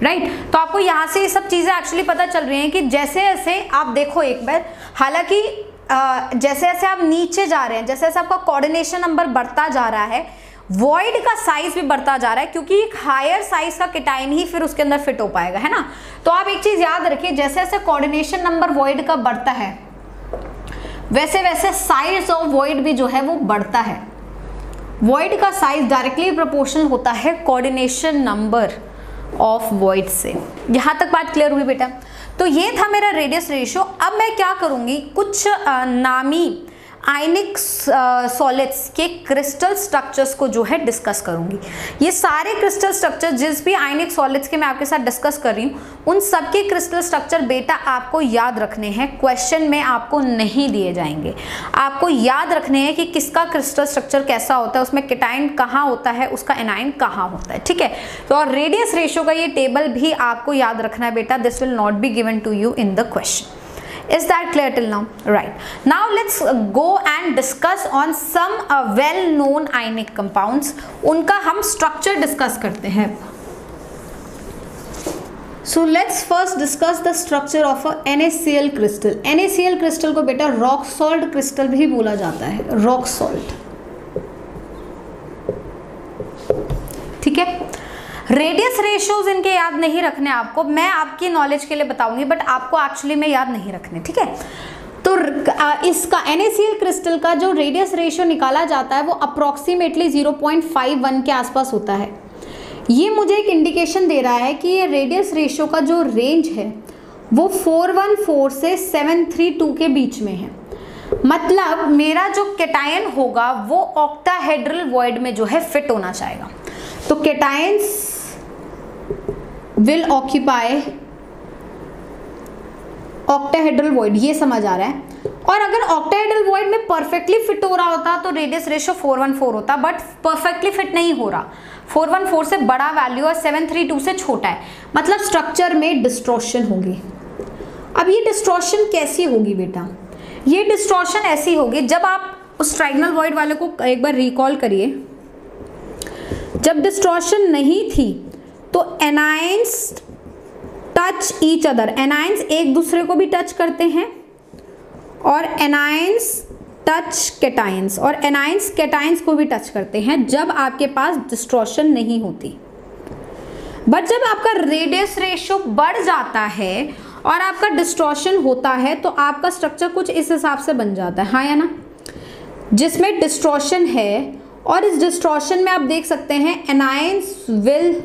right. तो आपको यहाँ से ये सब चीज़ें एक्चुअली पता चल रही हैं कि जैसे जैसे आप देखो एक बार, हालांकि जैसे जैसे आप नीचे जा रहे हैं, जैसे जैसे आपका कोऑर्डिनेशन नंबर बढ़ता जा रहा है, वॉइड का साइज भी बढ़ता जा रहा है, क्योंकि एक हायर साइज का कैटायन ही फिर उसके अंदर फिट हो पाएगा, है ना। तो आप एक चीज याद रखिए, जैसे जैसे कोऑर्डिनेशन नंबर वॉइड का बढ़ता है वैसे वैसे साइज ऑफ वॉइड भी जो है वो बढ़ता है। वॉइड का साइज डायरेक्टली प्रोपोर्शनल होता है कोऑर्डिनेशन नंबर ऑफ वॉइड से। यहां तक बात क्लियर हुई बेटा? तो ये था मेरा रेडियस रेशियो। अब मैं क्या करूंगी, कुछ नामी आयनिक सॉलिड्स के क्रिस्टल स्ट्रक्चर्स को जो है डिस्कस करूंगी। ये सारे क्रिस्टल स्ट्रक्चर जिस भी आयनिक सॉलिड्स के मैं आपके साथ डिस्कस कर रही हूँ, उन सबके क्रिस्टल स्ट्रक्चर बेटा आपको याद रखने हैं, क्वेश्चन में आपको नहीं दिए जाएंगे। आपको याद रखने हैं कि किसका क्रिस्टल स्ट्रक्चर कैसा होता है, उसमें कैटायन कहाँ होता है, उसका एनायन कहाँ होता है, ठीक है। तो और रेडियस रेशियो का ये टेबल भी आपको याद रखना है बेटा, this will not be given to you in the question. Is that clear till now? Right. Now let's go and discuss on some well-known ionic compounds. उनका हम structure discuss करते हैं। So let's first discuss the structure of a NaCl crystal. NaCl crystal को बेटा rock salt crystal भी बोला जाता है, rock salt, ठीक है। रेडियस रेशियोज इनके याद नहीं रखने आपको, मैं आपकी नॉलेज के लिए बताऊंगी, बट आपको एक्चुअली में याद नहीं रखने, ठीक है। तो इसका NaCl क्रिस्टल का जो रेडियस रेशियो निकाला जाता है वो अप्रोक्सीमेटली 0.51 के आसपास होता है। ये मुझे एक इंडिकेशन दे रहा है कि ये रेडियस रेशियो का जो रेंज है वो 414 से 732 के बीच में है। मतलब मेरा जो कैटायन होगा वो ऑक्टाहेड्रल वॉइड में जो है फिट होना चाहेगा। तो cations will occupy octahedral void, ये समझ आ रहा है। और अगर ऑक्टाहेड्रल वॉइड में परफेक्टली फिट हो रहा होता तो रेडियस रेशियो 414 होता, बट परफेक्टली फिट नहीं हो रहा, 414 से बड़ा वैल्यू और 732 से छोटा है, मतलब स्ट्रक्चर में डिस्टॉर्शन होगी। अब ये डिस्टॉर्शन कैसी होगी बेटा? ये डिस्टॉर्शन ऐसी होगी, जब आप उस ट्रायंगल वॉइड वाले को एक बार रिकॉल करिए, जब डिस्टॉर्शन नहीं थी तो anions touch each other, anions एक दूसरे को भी टच करते हैं, और एनायंस टच कैटायंस, और एनायंस कैटायंस को भी टच करते हैं जब आपके पास डिस्टॉर्शन नहीं होती। बट जब आपका रेडियस रेशियो बढ़ जाता है और आपका डिस्टॉर्शन होता है तो आपका स्ट्रक्चर कुछ इस हिसाब से बन जाता है, हाँ या ना, जिसमें डिस्टॉर्शन है। और इस डिस्टॉर्शन में आप देख सकते हैं anions will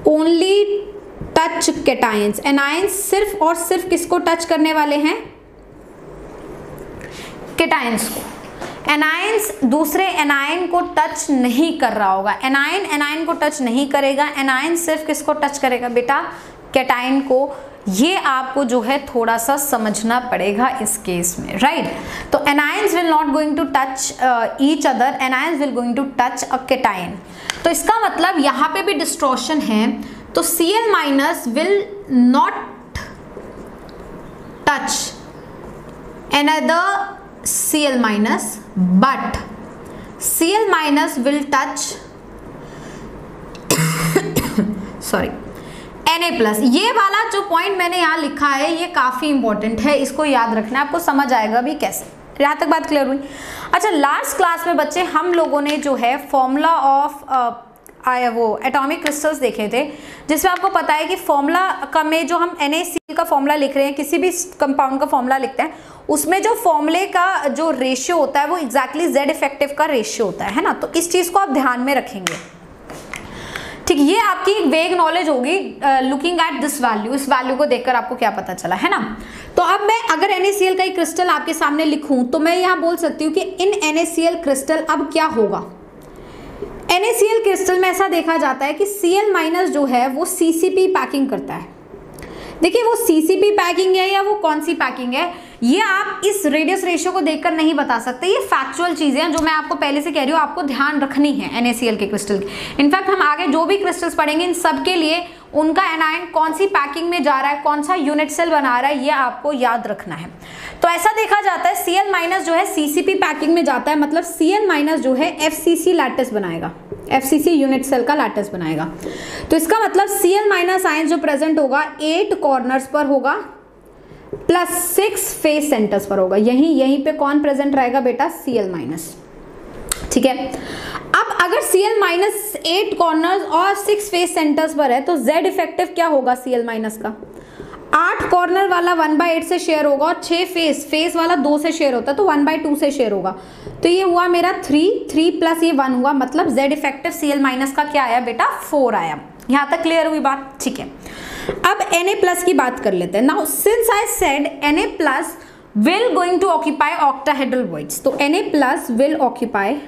only touch cations, anions सिर्फ और सिर्फ किसको टच करने वाले हैं? कैटायंस को। एनायंस दूसरे एनायन को टच नहीं कर रहा होगा, एनायन एनायन को टच नहीं करेगा, एनायन सिर्फ किसको टच करेगा बेटा? कैटायन को। ये आपको जो है थोड़ा सा समझना पड़ेगा इस केस में, राइट। तो anions will not going to touch each other, anions will going to touch a cation. तो इसका मतलब यहाँ पे भी डिस्ट्रॉशन है, तो Cl minus will not touch another Cl minus, but Cl minus will touch sorry Na plus. ये वाला जो पॉइंट मैंने यहाँ लिखा है ये काफी इंपॉर्टेंट है, इसको याद रखना है, आपको समझ आएगा भी कैसे। यहाँ तक बात क्लियर हुई? अच्छा, लास्ट क्लास में बच्चे हम लोगों ने जो है फॉर्मूला ऑफ वो एटॉमिक क्रिस्टल्स देखे थे, जिसमें आपको पता है कि फॉर्मूला का में जो हम NaCl का फॉर्मूला लिख रहे हैं, किसी भी कंपाउंड का फॉर्मूला लिखते हैं, उसमें जो फॉर्मूले का जो रेशियो होता है वो एग्जैक्टली Z इफेक्टिव का रेशियो होता है ना। तो इस चीज को आप ध्यान में रखेंगे, ठीक। ये आपकी एक वेग नॉलेज होगी लुकिंग एट दिस वैल्यू, इस वैल्यू को देखकर आपको क्या पता चला है ना। तो अब मैं अगर NaCl का एक क्रिस्टल आपके सामने लिखूं तो मैं यहाँ बोल सकती हूँ कि इन NaCl क्रिस्टल अब क्या होगा। NaCl क्रिस्टल में ऐसा देखा जाता है कि Cl माइनस जो है वो CCP पैकिंग करता है। देखिए वो CCP पैकिंग है या वो कौन सी पैकिंग है, ये आप इस रेडियस रेशियो को देखकर नहीं बता सकते। ये फैक्चुअल चीजें हैं जो मैं आपको पहले से कह रही हूँ, आपको ध्यान रखनी है NaCl के क्रिस्टल की। इनफैक्ट हम आगे जो भी क्रिस्टल्स पढ़ेंगे इन सब के लिए उनका एनायन कौन सी पैकिंग में जा रहा है, कौन सा यूनिट सेल बना रहा है, ये आपको याद रखना है। तो ऐसा देखा जाता है Cl माइनस जो है CCP पैकिंग में जाता है, मतलब Cl माइनस जो है FCC लैटिस बनाएगा, FCC यूनिट सेल का लैटिस बनाएगा। तो इसका मतलब Cl माइनस आयन जो प्रेजेंट होगा 8 कॉर्नर्स पर होगा प्लस 6 फेस सेंटर्स पर होगा। यहीं पे कौन प्रेजेंट रहेगा बेटा? Cl माइनस, ठीक है। अब अगर Cl माइनस 8 कॉर्नर्स और 6 फेस सेंटर्स पर है तो Z इफेक्टिव क्या होगा Cl माइनस का? 8 कॉर्नर वाला 1/8 से शेयर होगा और 6 फेस वाला 2 से शेयर होता है तो 1/2 से शेयर होगा। तो ये हुआ मेरा 3 प्लस ये 1 हुआ, मतलब Z इफेक्टिव Cl माइनस का क्या आया बेटा? 4 आया। यहाँ तक क्लियर हुई बात, ठीक है। अब Na प्लस की बात कर लेते हैं। Now since I said Na plus will going to occupy octahedral voids, तो Na plus will occupy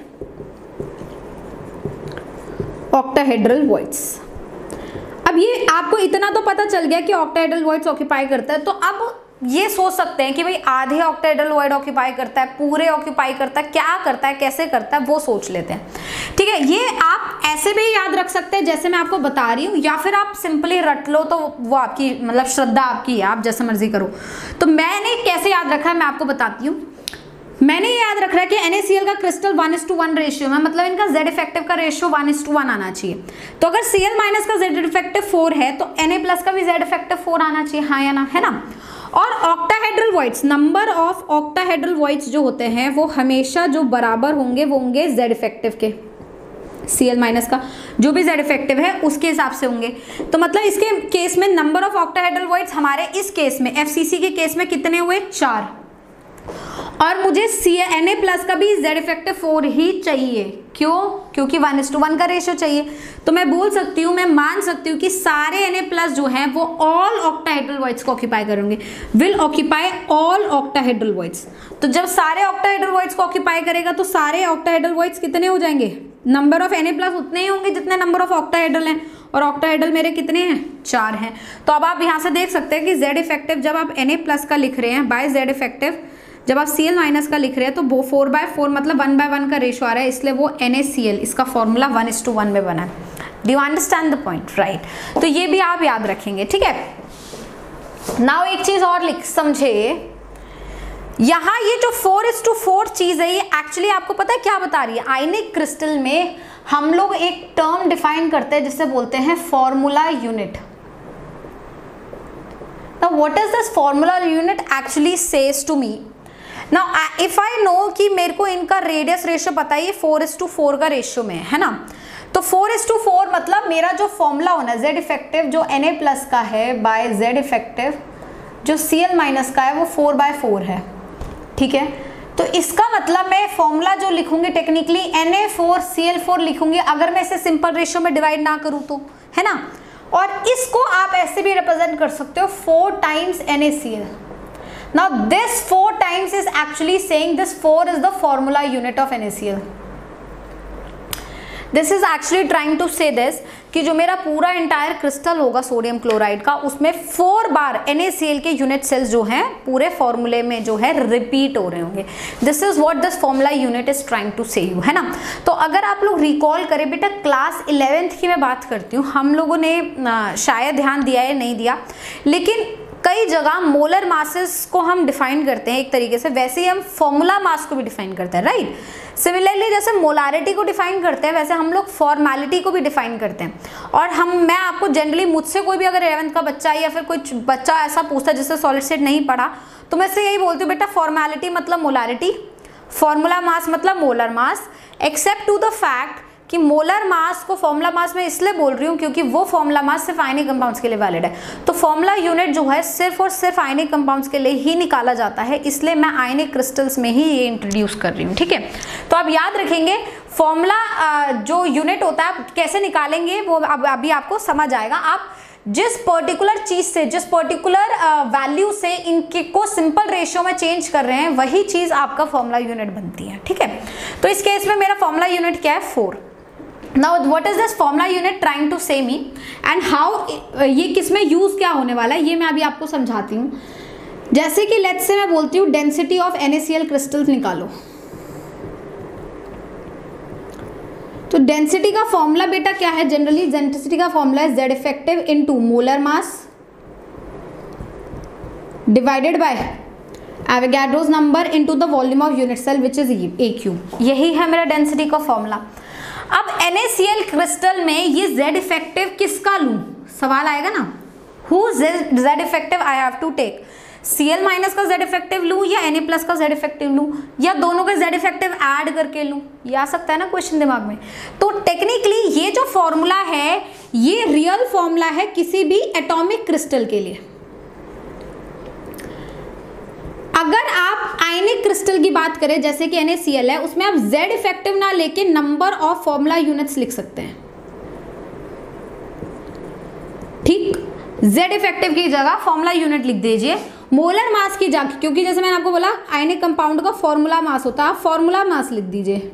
octahedral voids. अब ये आपको इतना तो पता चल गया कि ऑक्टाहेड्रल वॉइड्स ऑक्यूपाई करता है, तो अब ये सोच सकते हैं कि भाई आधे ऑक्टाहेड्रल वॉइड ऑक्यूपाई करता है, पूरे ऑक्यूपाई करता है, क्या करता है, कैसे करता है, वो सोच लेते हैं, ठीक है। ये आप ऐसे भी याद रख सकते हैं जैसे मैं आपको बता रही हूँ, या फिर आप सिंपली रट लो, तो वो आपकी मतलब श्रद्धा आपकी है, आप जैसा मर्जी करो। तो मैंने कैसे याद रखा है मैं आपको बताती हूँ। मैंने ये याद रख रहा है कि NaCl का क्रिस्टल 1:1 रेशियो में, मतलब इनका Z इफेक्टिव का रेशियो 1:1 आना चाहिए। तो अगर Cl माइनस का Z इफेक्टिव 4 है तो Na प्लस का भी Z इफेक्टिव 4 आना चाहिए, हाँ या ना, है ना। और octahedral voids, number of octahedral voids जो होते हैं वो हमेशा जो बराबर होंगे वो होंगे Z इफेक्टिव के, Cl माइनस का जो भी Z इफेक्टिव है उसके हिसाब से होंगे। तो मतलब इसके केस में नंबर ऑफ ऑक्टाहेड्रल वॉइड्स हमारे इस केस में FCC के केस में कितने हुए? 4। और मुझे Na प्लस का भी Z इफेक्टिव 4 ही चाहिए, क्यों? क्योंकि 1:1 का रेशियो चाहिए। तो मैं बोल सकती हूँ, मैं मान सकती हूँ कि सारे Na प्लस जो हैं वो ऑल ऑक्टाहेड्रल वॉइड्स को ऑक्यूपाई करेंगे, will occupy all octahedral voids. तो जब सारे ऑक्टाहेड्रल वॉइड्स को ऑक्यूपाई करेगा तो सारे ऑक्टाहेड्रल वॉइड्स कितने हो जाएंगे? नंबर ऑफ Na प्लस उतने ही होंगे जितने नंबर ऑफ ऑक्टाहेड्रल हैं, और ऑक्टाहेड्रल मेरे कितने हैं? 4 हैं। तो अब आप यहाँ से देख सकते हैं कि Z इफेक्टिव जब आप Na प्लस का लिख रहे हैं बाय Z इफेक्टिव, जब आप Cl माइनस का लिख रहे हैं तो वो 4/4 मतलब 1/1 का रेशियो आ रहा है, इसलिए वो NaCl इसका फॉर्मूला 1:1 में बना है। Do you understand the point, right? तो ये भी आप याद रखेंगे, ठीक है। नाउ एक चीज और लिख समझे, यहाँ ये जो 4:4 चीज है ये एक्चुअली आपको पता है क्या बता रही है? आयनिक क्रिस्टल में हम लोग एक टर्म डिफाइन करते हैं जिसे बोलते हैं formula unit. Now what is this formula unit actually says to me? Now if I know कि मेरे को इनका रेडियस रेशियो पता है, ये 4:4 का रेशियो में है ना, तो 4:4 मतलब मेरा जो फॉर्मूला होना है Z इफेक्टिव जो Na प्लस का है बाय Z इफेक्टिव जो Cl माइनस का है वो 4/4 है, ठीक है। तो इसका मतलब मैं फॉर्मूला जो लिखूंगी टेक्निकली Na4Cl4 लिखूंगी, अगर मैं इसे सिंपल रेशियो में डिवाइड ना करूँ तो, है ना। और इसको आप ऐसे भी रिप्रेजेंट कर सकते हो 4 times NaCl। Now this 4 times is actually saying this 4 is the formula unit of NaCl. This is actually trying to say this कि जो मेरा पूरा एंटायर क्रिस्टल होगा सोडियम क्लोराइड का, उसमें 4 बार NaCl के यूनिट सेल्स जो हैं पूरे फॉर्मूले में जो है रिपीट हो रहे होंगे। This is what this formula unit is trying to say you, है ना। तो अगर आप लोग रिकॉल करें, बेटा क्लास 11th की मैं बात करती हूँ, हम लोगों ने शायद ध्यान दिया है नहीं दिया, लेकिन कई जगह मोलर मासेस को हम डिफाइन करते हैं एक तरीके से, वैसे ही हम फॉर्मूला मास को भी डिफाइन करते हैं, राइट। सिमिलरली जैसे मोलारिटी को डिफाइन करते हैं, वैसे हम लोग फॉर्मेलिटी को भी डिफाइन करते हैं। और मैं आपको जनरली, मुझसे कोई भी अगर 11th का बच्चा या फिर कोई बच्चा ऐसा पूछता है जिससे सॉलिड स्टेट नहीं पढ़ा, तो मैं इससे यही बोलती हूँ बेटा फॉर्मेलिटी मतलब मोलारिटी, फॉर्मूला मास मतलब molar mass, except to the fact कि मोलर मास को फॉर्मूला मास में इसलिए बोल रही हूँ क्योंकि वो फॉर्मूला मास सिर्फ आयनिक कंपाउंड्स के लिए वैलिड है। तो फॉर्मूला यूनिट जो है सिर्फ और सिर्फ आयनिक कंपाउंड्स के लिए ही निकाला जाता है, इसलिए मैं आयनिक क्रिस्टल्स में ही ये इंट्रोड्यूस कर रही हूँ, ठीक है। तो आप याद रखेंगे फॉर्मूला जो यूनिट होता है आप कैसे निकालेंगे वो अभी आपको समझ आएगा। आप जिस पर्टिकुलर चीज से, जिस पर्टिकुलर वैल्यू से इनके को सिंपल रेशियो में चेंज कर रहे हैं, वही चीज आपका फॉर्मूला यूनिट बनती है, ठीक है। तो इस केस में मेरा फॉर्मूला यूनिट क्या है 4। Now what is this formula unit trying to say me and how ये किसमें यूज क्या होने वाला है ये मैं अभी आपको समझाती हूँ। जैसे कि लेट्स से मैं बोलती हूँ डेंसिटी ऑफ NaCl क्रिस्टल्स निकालो, तो डेंसिटी का फॉर्मूला बेटा क्या है, जनरली डेंसिटी का फॉर्मूला है Z effective into molar mass divided by Avogadro's number into the volume of unit cell which is AQ। यही है मेरा डेंसिटी का फॉर्मूला। अब NaCl क्रिस्टल में ये Z इफेक्टिव किसका लूं, सवाल आएगा ना, who Z effective I have to take, Cl minus का Z इफेक्टिव लूं या Na प्लस का Z इफेक्टिव लूं या दोनों का Z इफेक्टिव ऐड करके लूं, ये आ सकता है ना क्वेश्चन दिमाग में। तो टेक्निकली ये जो फॉर्मूला है ये रियल फॉर्मूला है किसी भी एटॉमिक क्रिस्टल के लिए। अगर आप आयनिक क्रिस्टल की बात करें जैसे कि NaCl है, उसमें आप Z इफेक्टिव ना लेके नंबर ऑफ फॉर्मूला यूनिट्स लिख सकते हैं, ठीक। Z इफेक्टिव की जगह फॉर्मूला यूनिट लिख दीजिए, मोलर मास की जगह, क्योंकि जैसे मैंने आपको बोला आयनिक कंपाउंड का फॉर्मूला मास होता है, आप फॉर्मूला मास लिख दीजिए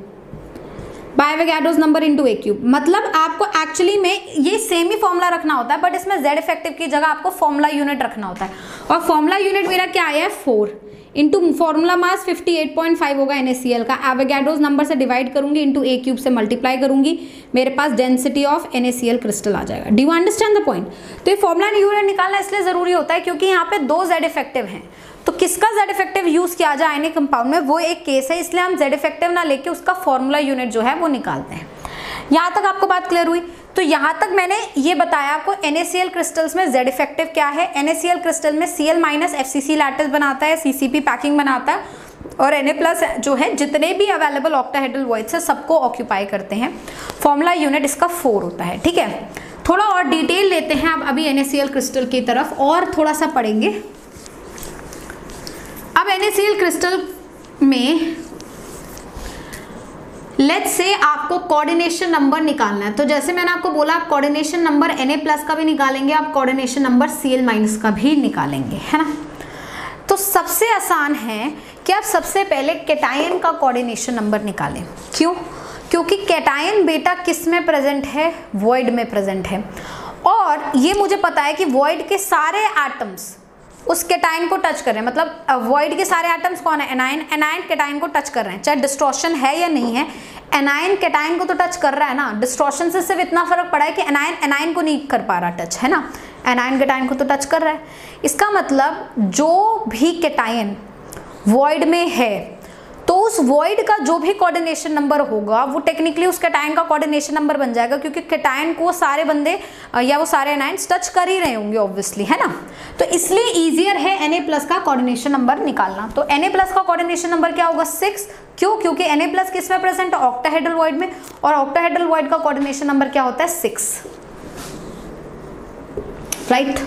bye Avogadro's number into A3। मतलब आपको एक्चुअली में ये सेम ही फॉर्मूला रखना होता है, बट इसमें Z इफेक्टिव की जगह आपको फॉर्मूला यूनिट रखना होता है। और फॉर्मूला यूनिट मेरा क्या आया है 4 इंटू फॉर्मूला मास 58.5 होगा NaCl का, एवोगाड्रोस नंबर से डिवाइड करूंगी इंटू A³ से मल्टीप्लाई करूंगी, मेरे पास डेंसिटी ऑफ NaCl क्रिस्टल आ जाएगा। Do you understand the point. तो ये फॉर्मूला यूनिट निकालना इसलिए जरूरी होता है क्योंकि यहाँ पे 2 Z इफेक्टिव हैं, तो किसका Z इफेक्टिव यूज किया जाए आयनिक कंपाउंड में वो एक केस है, इसलिए हम Z इफेक्टिव ना लेके उसका फॉर्मूला यूनिट जो है वो निकालते हैं। यहाँ तक आपको बात क्लियर हुई। तो यहाँ तक मैंने ये बताया आपको NaCl क्रिस्टल्स में Z इफेक्टिव क्या है। NaCl क्रिस्टल में Cl माइनस FCC लैटिस बनाता है, CCP पैकिंग बनाता है, और Na प्लस जो है जितने भी अवेलेबल ऑक्टाहेड्रल वॉइड्स है सबको ऑक्यूपाई करते हैं। फॉर्मूला यूनिट इसका 4 होता है, ठीक है। थोड़ा और डिटेल लेते हैं अब अभी NaCl क्रिस्टल की तरफ और थोड़ा सा पढ़ेंगे। अब NaCl क्रिस्टल में लेट्स से आपको कोऑर्डिनेशन नंबर निकालना है, तो जैसे मैंने आपको बोला आप कोऑर्डिनेशन नंबर Na प्लस का भी निकालेंगे, आप कोऑर्डिनेशन नंबर Cl माइनस का भी निकालेंगे, है ना। तो सबसे आसान है कि आप सबसे पहले कैटायन का कोऑर्डिनेशन नंबर निकालें। क्यों? क्योंकि कैटायन बेटा किस में प्रेजेंट है, वॉइड में प्रेजेंट है, और ये मुझे पता है कि वॉइड के सारे एटम्स उस कैटायन को टच कर रहे हैं, मतलब वॉइड के सारे एटम्स कौन है, एनायन, एनायन कैटायन को टच कर रहे हैं, चाहे डिस्टॉर्शन है या नहीं है, एनायन कैटायन को तो टच कर रहा है ना। डिस्टॉर्शन से सिर्फ इतना फर्क पड़ा है कि एनायन एनायन को नहीं कर पा रहा टच, है ना, एनायन कैटायन को तो टच कर रहा है। इसका मतलब जो भी कैटायन वॉइड में है तो उस वॉइड का जो भी कोऑर्डिनेशन नंबर होगा वो टेक्निकली उस कैटायन का कोऑर्डिनेशन नंबर बन जाएगा, क्योंकि कैटायन को सारे बंदे या वो सारे एनायंस टच कर ही रहे होंगे ऑब्वियसली, है ना। तो इसलिए इजियर है Na प्लस का कोऑर्डिनेशन नंबर निकालना। तो Na प्लस का कोऑर्डिनेशन नंबर क्या होगा 6। क्यों? क्योंकि Na प्लस किस में प्रेजेंट है, ऑक्टाहेड्रल वॉइड में, और ऑक्टाहेड्रल वॉइड का कोऑर्डिनेशन नंबर क्या होता है 6, राइट।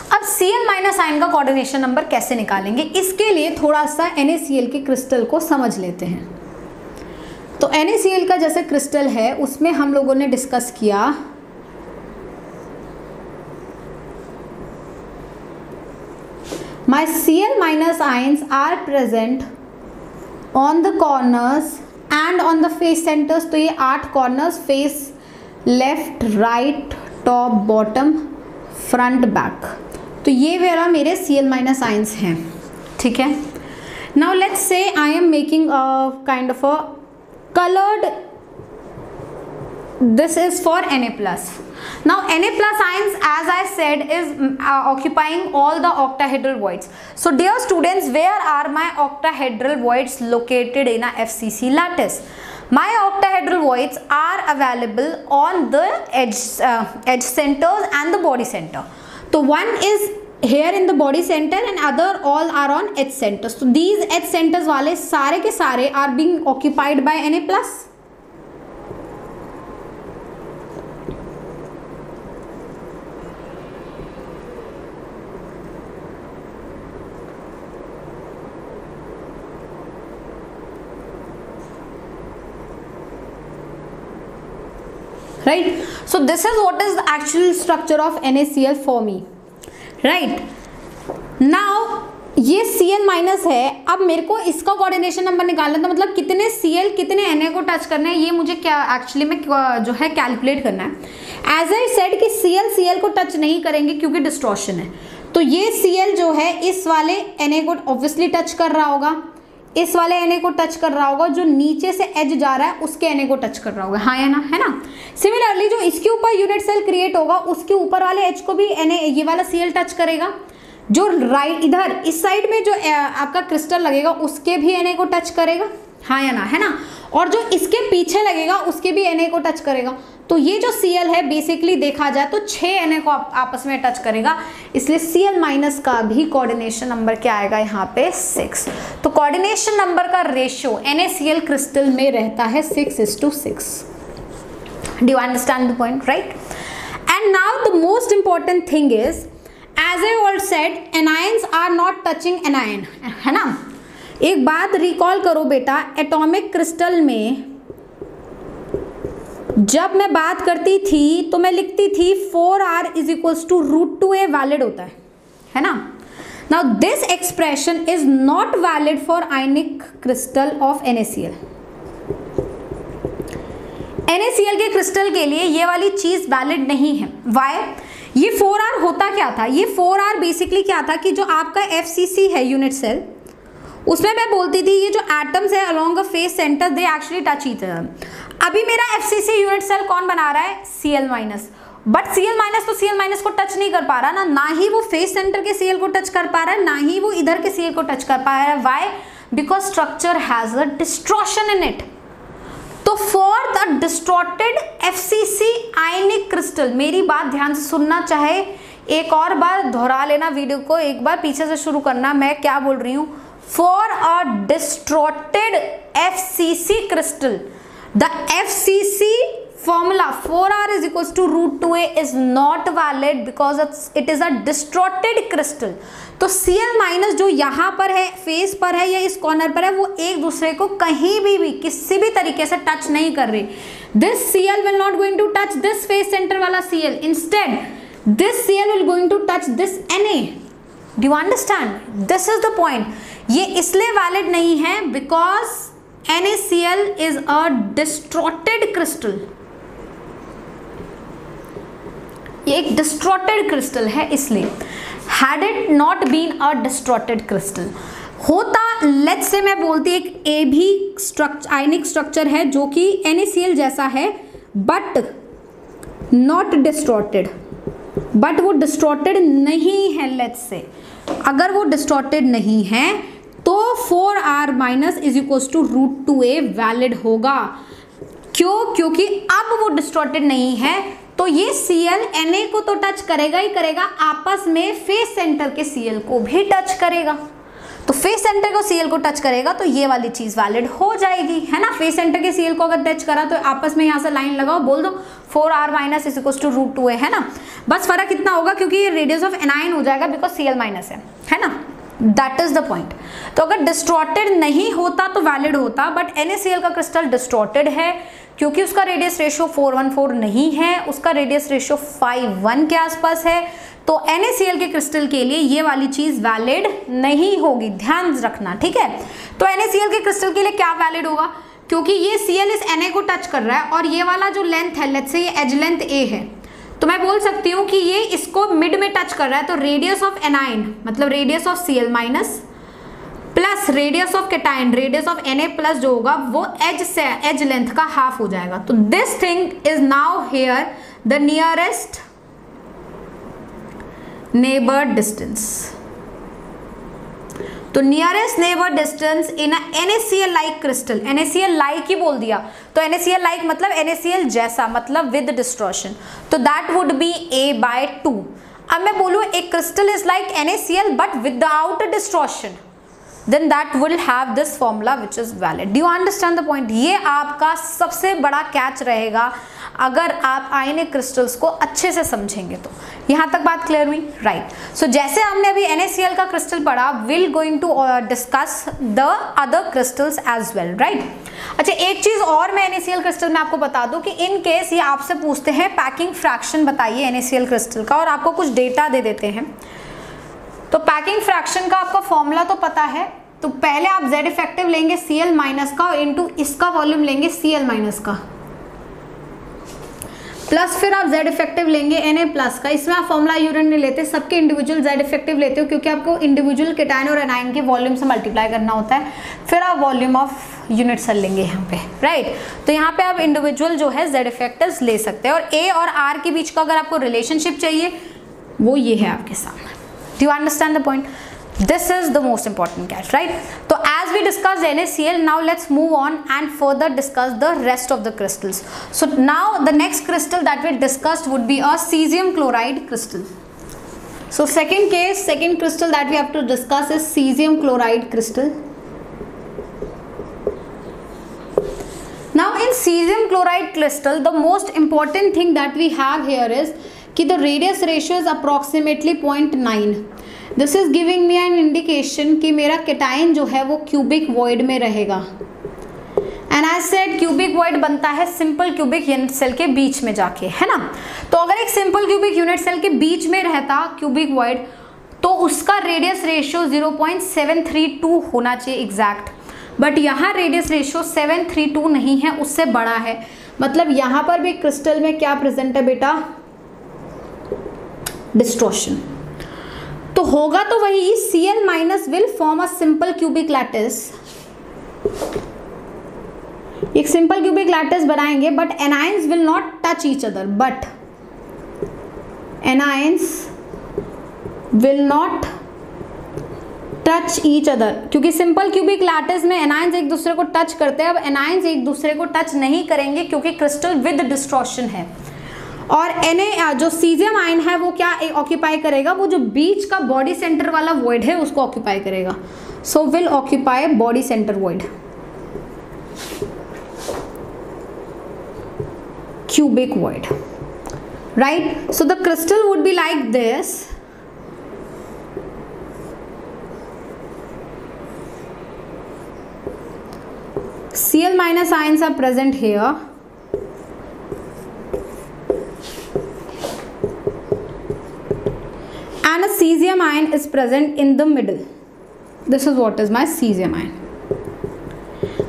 अब Cl माइनस आयन का कोऑर्डिनेशन नंबर कैसे निकालेंगे, इसके लिए थोड़ा सा NaCl के क्रिस्टल को समझ लेते हैं। तो NaCl का जैसे क्रिस्टल है उसमें हम लोगों ने डिस्कस किया my Cl minus ions are present on the corners and on the face centres, तो ये 8 corners, face left, right, top, bottom, front, back, तो ये वाला मेरे Cl माइनस आयंस हैं, ठीक है। Now let's say I am making a kind of a colored, this is for Na plus. Now Na plus ions, as I said, is occupying all the octahedral voids. So dear students, where are my octahedral voids located in a FCC lattice? My octahedral voids are available on the edge centers and the body center. So one is here in the body center and other all are on edge centers. So these edge centers वाले सारे के सारे are being occupied by Na plus. Right? So this is what is the actual structure of NaCl for me. Right now ये Cl minus है, अब मेरे को इसका कोऑर्डिनेशन नंबर निकालना था, मतलब कितने Cl कितने Na को टच करना है, ये मुझे क्या एक्चुअली में जो है कैलकुलेट करना है। एज आई सेड कि Cl को टच नहीं करेंगे क्योंकि डिस्टॉर्शन है, तो ये Cl जो है इस वाले Na को ऑब्वियसली टच कर रहा होगा, इस वाले Na को टच कर रहा होगा, जो नीचे से एज जा रहा है उसके Na को टच कर रहा होगा, हाँ या ना, है ना। सिमिलरली जो इसके ऊपर यूनिट सेल क्रिएट होगा उसके ऊपर वाले H को भी Na ये वाला Cl टच करेगा, जो राइट इधर इस साइड में जो आपका क्रिस्टल लगेगा उसके भी Na को टच करेगा, हाँ या ना, है ना, और जो इसके पीछे लगेगा उसके भी Na को टच करेगा। तो ये जो Cl है बेसिकली देखा जाए तो 6 Na को आपस में टच करेगा, इसलिए Cl माइनस का भी कोऑर्डिनेशन नंबर क्या आएगा यहाँ पे 6। तो कोऑर्डिनेशन नंबर का रेशियो NaCl क्रिस्टल में रहता है 6:6। Do you understand the point, right? And now the most important thing is, as I already said, anions are not touching anion, है ना। एक बात रिकॉल करो बेटा, एटॉमिक क्रिस्टल में जब मैं बात करती थी तो मैं लिखती थी 4r is equals to √2a valid होता है ना। Now this expression is not valid for ionic crystal of NaCl. NaCl के क्रिस्टल के लिए ये वाली चीज वैलिड नहीं है। Why? ये 4r होता क्या था, ये 4r बेसिकली क्या था कि जो आपका FCC है यूनिट सेल, उसमें मैं बोलती थी ये जो एटम्स है along a face centre they actually touch each other. अभी मेरा FCC यूनिट सेल कौन बना रहा है, Cl minus, but Cl minus तो Cl माइनस को टच नहीं कर पा रहा ना ही वो फेस सेंटर के Cl को टच कर पा रहा है, ना ही वो इधर के Cl को टच कर पा रहा है। Why? Because structure has a distortion in it. तो for the distorted FCC ionic crystal, मेरी बात ध्यान से सुनना, चाहे एक और बार दोहरा लेना वीडियो को, एक बार पीछे से शुरू करना, मैं क्या बोल रही हूँ। For a distorted FCC crystal, the FCC formula 4r is equals to √2a is not valid because it is a distorted crystal. तो Cl माइनस जो यहाँ पर है, फेस पर है या इस कॉर्नर पर है, वो एक दूसरे को कहीं भी किसी भी तरीके से टच नहीं कर रही। This Cl will not going to touch this face center वाला Cl, instead this Cl will going to touch this Na. Do you understand? This is the point. ये इसलिए वैलिड नहीं है because NaCl is a distorted crystal. ये एक डिस्ट्रॉटेड crystal है, इसलिए had it not been a distorted crystal होता, let's say मैं बोलती एक ए भी आयनिक स्ट्रक्चर है जो कि NaCl जैसा है बट नॉट डिस्टॉर्टेड, बट वो डिस्टॉर्टेड नहीं है। लेट्स से अगर वो डिस्टॉर्टेड नहीं है तो 4r minus is equals to √2a valid होगा। क्यों? क्योंकि अब वो डिस्टॉर्टेड नहीं है, तो ये Cl Na को तो टच करेगा ही करेगा, आपस में फेस सेंटर के Cl को भी टच करेगा। तो फेस सेंटर को Cl को टच करेगा तो ये वाली चीज वैलिड हो जाएगी, है ना। फेस सेंटर के Cl को अगर टच करा तो आपस में यहाँ से लाइन लगाओ, बोल दो 4r minus is equals to √2a, है ना। बस फर्क इतना होगा क्योंकि ये रेडियस ऑफ एनायन हो जाएगा बिकॉज Cl माइनस है ना। That is the point. तो अगर डिस्टॉर्टेड नहीं होता तो वैलिड होता, बट NaCl का क्रिस्टल डिस्टॉर्टेड है क्योंकि उसका रेडियस रेशियो 414 नहीं है, उसका रेडियस रेशियो 51 के आसपास है। तो NaCl के क्रिस्टल के लिए ये वाली चीज वैलिड नहीं होगी, ध्यान रखना, ठीक है। तो NaCl के क्रिस्टल के लिए क्या वैलिड होगा, क्योंकि ये Cl इस Na को टच कर रहा है और ये वाला जो लेंथ है, लेट्स से ये एज लेंथ A है, तो मैं बोल सकती हूँ कि ये इसको मिड में टच कर रहा है, तो रेडियस ऑफ एनाइन मतलब radius of Cl minus plus radius of cation radius of Na plus जो होगा वो एज से एज लेंथ का हाफ हो जाएगा। तो this thing is now here the nearest neighbour distance. तो nearest neighbour distance in NaCl like crystal, NaCl like ही बोल दिया, तो NaCl लाइक मतलब NaCl जैसा, मतलब विद डिस्टॉर्शन, तो दैट वुड बी A/2। अब मैं बोलूँ एक crystal is like NaCl but without distortion, then that will have this formula which is valid. Do you understand the point? ये आपका सबसे बड़ा कैच रहेगा अगर आप आयनिक क्रिस्टल्स को अच्छे से समझेंगे तो। यहाँ तक बात क्लियर हुई? राइट। सो जैसे हमने अभी NaCl का क्रिस्टल पढ़ा, will going to discuss the other crystals as well, right. अच्छा, एक चीज और मैं NaCl क्रिस्टल में आपको बता दूं कि इन केस ये आपसे पूछते हैं पैकिंग फ्रैक्शन बताइए NaCl क्रिस्टल का, और आपको कुछ डेटा दे देते हैं। तो पैकिंग फ्रैक्शन का आपका फॉर्मूला तो पता है, तो पहले आप Z इफेक्टिव लेंगे Cl माइनस का और इनटू इसका वॉल्यूम लेंगे Cl माइनस का, प्लस फिर आप Z इफेक्टिव लेंगे Na प्लस का। इसमें आप फॉर्मूला यूनिट नहीं लेते, सबके इंडिविजुअल Z इफेक्टिव लेते हो क्योंकि आपको इंडिविजुअल कैटायन और एनायन के वॉल्यूम से मल्टीप्लाई करना होता है। फिर आप वॉल्यूम ऑफ यूनिट सेल लेंगे यहाँ पे, राइट। तो यहाँ पे आप इंडिविजुअल जो है Z इफेक्टिव्स ले सकते हैं, और A और R के बीच का अगर आपको रिलेशनशिप चाहिए वो ये है आपके सामने। Do you understand the point? This is the most important catch, right? So as we discussed NaCl, now let's move on and further discuss the rest of the crystals. So now the next crystal that we discussed would be a cesium chloride crystal. So second crystal that we have to discuss is cesium chloride crystal. Now in cesium chloride crystal, the most important thing that we have here is कि the radius ratio is approximately 0.9. This is giving me an indication कि मेरा cation जो है वो cubic void में रहेगा। And I said cubic void बनता है सिंपल क्यूबिक यूनिट सेल के बीच में जाके, है ना। तो अगर एक सिंपल क्यूबिक यूनिट सेल के बीच में रहता क्यूबिक वॉइड, तो उसका रेडियस रेशियो 0.732 होना चाहिए एग्जैक्ट, बट यहाँ रेडियस रेशियो 732 नहीं है, उससे बड़ा है। मतलब यहाँ पर भी क्रिस्टल में क्या प्रेजेंट है बेटा? डिस्टॉर्शन। तो होगा तो वही, Cl minus will form a simple cubic lattice, एक सिंपल क्यूबिक लैटिस बनाएंगे, but anions will not touch each other, but anions will not touch each other, क्योंकि सिंपल क्यूबिक लैटिस में एनायंस एक दूसरे को टच करते हैं। अब एनायंस एक दूसरे को टच नहीं करेंगे क्योंकि क्रिस्टल विद डिस्टॉर्शन है, और Na जो सीजियम आयन है वो क्या ऑक्यूपाई करेगा? वो जो बीच का बॉडी सेंटर वाला वॉइड है उसको ऑक्यूपाई करेगा। So will occupy body centre void, cubic void, right? So the crystal would be like this. Cl minus ions are present here. And a cesium ion is present in the middle. This is what is my cesium ion.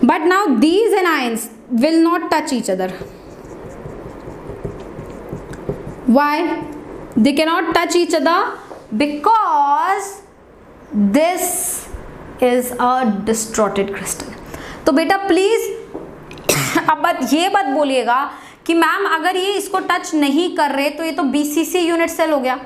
But now these anions will not touch each other. Why? They cannot touch each other because this is a distorted crystal. तो बेटा please अब ये बात बोलिएगा कि ma'am अगर ये इसको टच नहीं कर रहे तो ये तो BCC यूनिट सेल हो गया।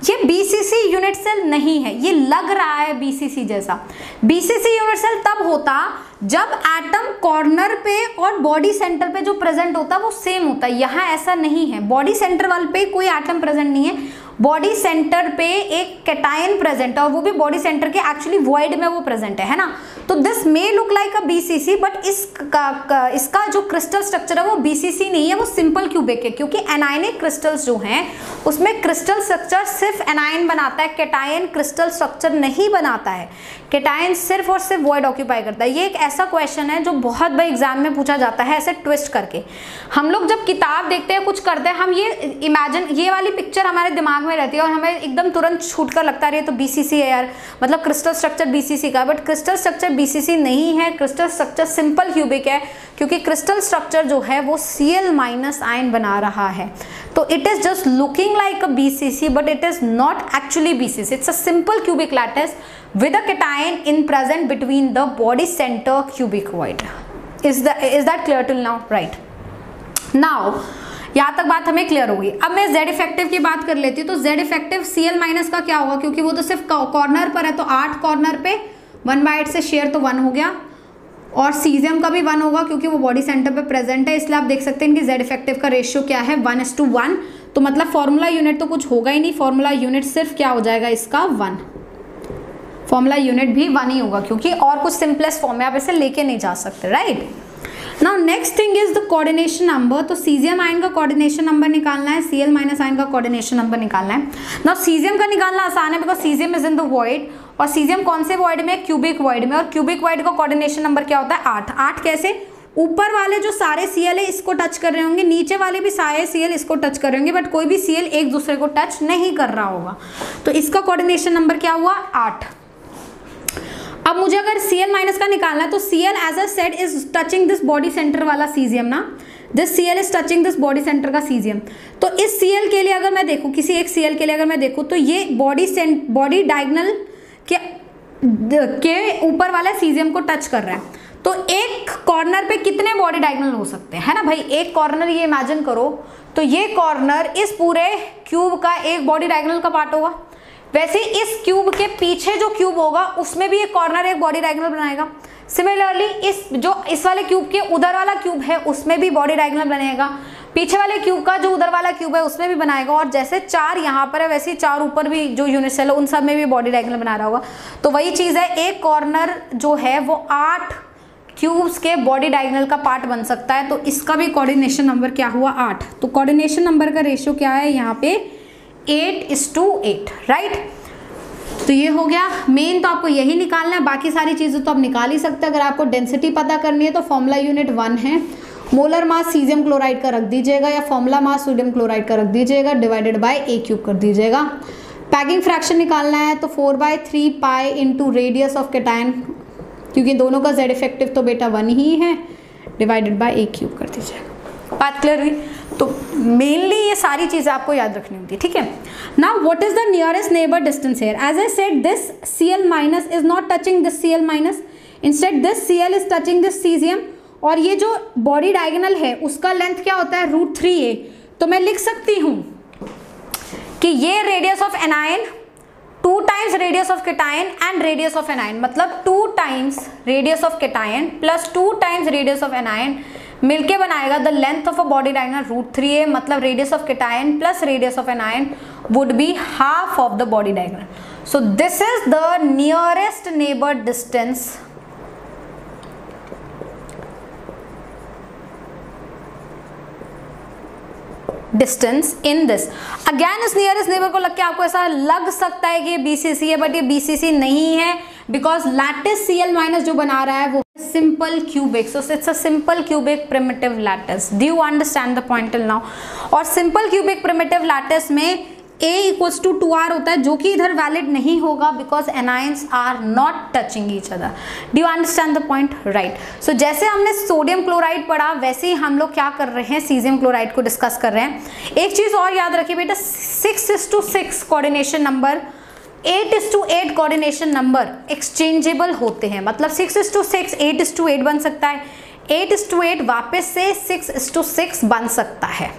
ये BCC यूनिट सेल नहीं है, ये लग रहा है BCC जैसा। BCC यूनिट सेल तब होता जब एटम कॉर्नर पे और बॉडी सेंटर पे जो प्रेजेंट होता है वो सेम होता है। यहाँ ऐसा नहीं है, बॉडी सेंटर वाले पे कोई एटम प्रेजेंट नहीं है, बॉडी सेंटर पे एक कैटायन प्रेजेंट है और वो भी बॉडी सेंटर के एक्चुअली वॉइड में वो प्रेजेंट है ना। तो this may look like a BCC but इसका जो क्रिस्टल स्ट्रक्चर है वो BCC नहीं है, वो सिंपल क्यूबिक है, क्योंकि एनायनिक क्रिस्टल्स जो हैं उसमें क्रिस्टल स्ट्रक्चर सिर्फ एनायन बनाता है, कैटायन क्रिस्टल स्ट्रक्चर नहीं बनाता है। कैटायन सिर्फ और सिर्फ वॉइड ऑक्यूपाई करता है। ये एक ऐसा क्वेश्चन है जो बहुत बार एग्जाम में पूछा जाता है ऐसे ट्विस्ट करके। हम लोग जब किताब देखते हैं कुछ करते हैं, हम ये इमेजिन, ये वाली पिक्चर हमारे दिमाग में में रहती है और हमें एकदम तुरंत छूट कर लगता है तो बीसीसी है यार, मतलब क्रिस्टल स्ट्रक्चर बीसीसी का, बट क्रिस्टल स्ट्रक्चर बीसीसी नहीं है, क्रिस्टल स्ट्रक्चर सिंपल क्यूबिक है, क्योंकि क्रिस्टल स्ट्रक्चर जो है वो Cl माइनस आयन बना रहा है। तो it is just looking like a BCC but it is not actually BCC, it's a simple cubic lattice with a cation in present between the body center cubic void. Is that clear till now? Right. Now यहाँ तक बात हमें clear होगी। अब मैं Z effective की बात कर लेती हूँ। तो Z इफेक्टिव Cl माइनस का क्या होगा, क्योंकि वो तो सिर्फ कॉर्नर पर है, तो 8 कॉर्नर पे 1/8 से शेयर तो 1 हो गया, और सीजियम का भी 1 होगा क्योंकि वो बॉडी सेंटर पे प्रेजेंट है, इसलिए आप देख सकते हैं कि Z इफेक्टिव का रेशियो क्या है 1:1। तो मतलब फॉर्मूला यूनिट तो कुछ होगा ही नहीं, फॉर्मूला यूनिट सिर्फ क्या हो जाएगा इसका 1, फॉर्मूला यूनिट भी 1 ही होगा, क्योंकि और कुछ सिंपलेस्ट फॉर्म में आप इसे लेके नहीं जा सकते, right. Now next thing is the coordination number. तो सीजियम आयन का कोऑर्डिनेशन नंबर निकालना है, Cl माइनस आयन का कोऑर्डिनेशन नंबर निकालना है। नाउ सीजियम का निकालना आसान है because caesium is in the void, और सीजियम कौन से वॉइड में, क्यूबिक वॉइड में, और क्यूबिक वॉइड का कोऑर्डिनेशन नंबर क्या होता है 8। 8 कैसे, ऊपर वाले जो सारे Cl है इसको टच कर रहे होंगे, नीचे वाले भी सारे Cl इसको टच कर रहे होंगे, बट कोई भी Cl एक दूसरे को टच नहीं कर रहा होगा, तो इसका कोऑर्डिनेशन नंबर क्या हुआ 8। अब मुझे अगर Cl माइनस का निकालना है तो Cl as I said is touching this body centre वाला सीजियम ना, this Cl is touching this body centre का सीजियम। तो इस Cl के लिए अगर मैं देखूं, किसी एक Cl के लिए अगर मैं देखूं, तो ये बॉडी डायगोनल के ऊपर वाला सीजियम को टच कर रहा है। तो एक कॉर्नर पे कितने बॉडी डायगोनल हो सकते हैं, है ना भाई, एक कॉर्नर ये इमेजिन करो, तो ये कॉर्नर इस पूरे क्यूब का एक बॉडी डायगोनल का पार्ट होगा। वैसे इस क्यूब के पीछे जो क्यूब होगा उसमें भी एक कॉर्नर एक बॉडी डायगोनल बनाएगा। सिमिलरली इस वाले क्यूब के उधर वाला क्यूब है उसमें भी बॉडी डायगोनल बनेगा, पीछे वाले क्यूब का जो उधर वाला क्यूब है उसमें भी बनाएगा, और जैसे 4 यहाँ पर है वैसे 4 ऊपर भी जो यूनिट सेल है उन सब में भी बॉडी डायगोनल बना रहा होगा। तो वही चीज़ है, एक कॉर्नर जो है वो 8 क्यूब्स के बॉडी डायगोनल का पार्ट बन सकता है, तो इसका भी कोऑर्डिनेशन नंबर क्या हुआ 8। तो कोऑर्डिनेशन नंबर का रेशियो क्या है यहाँ पे 8:8, राइट। तो ये हो गया मेन, तो आपको यही निकालना है, बाकी सारी चीज़ें तो आप निकाल ही सकते हैं। अगर आपको डेंसिटी पता करनी है तो फॉर्मूला यूनिट 1 है, मोलर मास सीजियम क्लोराइड का रख दीजिएगा या फॉर्मूला मास सोडियम क्लोराइड का रख दीजिएगा, डिवाइडेड बाय A³ कर दीजिएगा। पैकिंग फ्रैक्शन निकालना है तो 4/3 pi into radius of cation, क्योंकि दोनों का Z इफेक्टिव तो बेटा 1 ही है, डिवाइडेड बाय A³ कर दीजिएगा। बात क्लियर हुई। तो मेनली ये सारी चीज़ें आपको याद रखनी होती है, ठीक है। Now what is the nearest neighbour distance here, as I said this Cl minus is not touching this Cl minus, instead this Cl is touching this caesium, और ये जो बॉडी डायगोनल है उसका लेंथ क्या होता है √3a। तो मैं लिख सकती हूँ कि ये radius of anion 2 times radius of cation and radius of anion, मतलब 2 times radius of cation plus 2 times radius of anion मिलके बनाएगा the length of a body diagonal √3a, मतलब radius of cation plus radius of anion would be half of the body diagonal. So this is the nearest neighbour distance in this. Again इस nearest neighbour को लग के आपको ऐसा लग सकता है कि ये BCC है, बट ये BCC नहीं है, बिकॉज लैटिस Cl माइनस जो बना रहा है वो simple cubic, so it's a simple cubic primitive lattice. Do you understand the point till now. और सिंपल क्यूबिक प्रिमिटिव लैटिस में A = 2r होता है, जो कि इधर वैलिड नहीं होगा because anions are not touching each other. Do you understand the point, right. So जैसे हमने सोडियम क्लोराइड पढ़ा वैसे ही हम लोग क्या कर रहे हैं, सीजियम क्लोराइड को डिस्कस कर रहे हैं। एक चीज और याद रखिए बेटा, 6:6 coordination number, 8:8 coordination number exchangeable होते हैं, मतलब 6:6 8:8 बन सकता है, 8:8 वापस से 6:6 बन सकता है।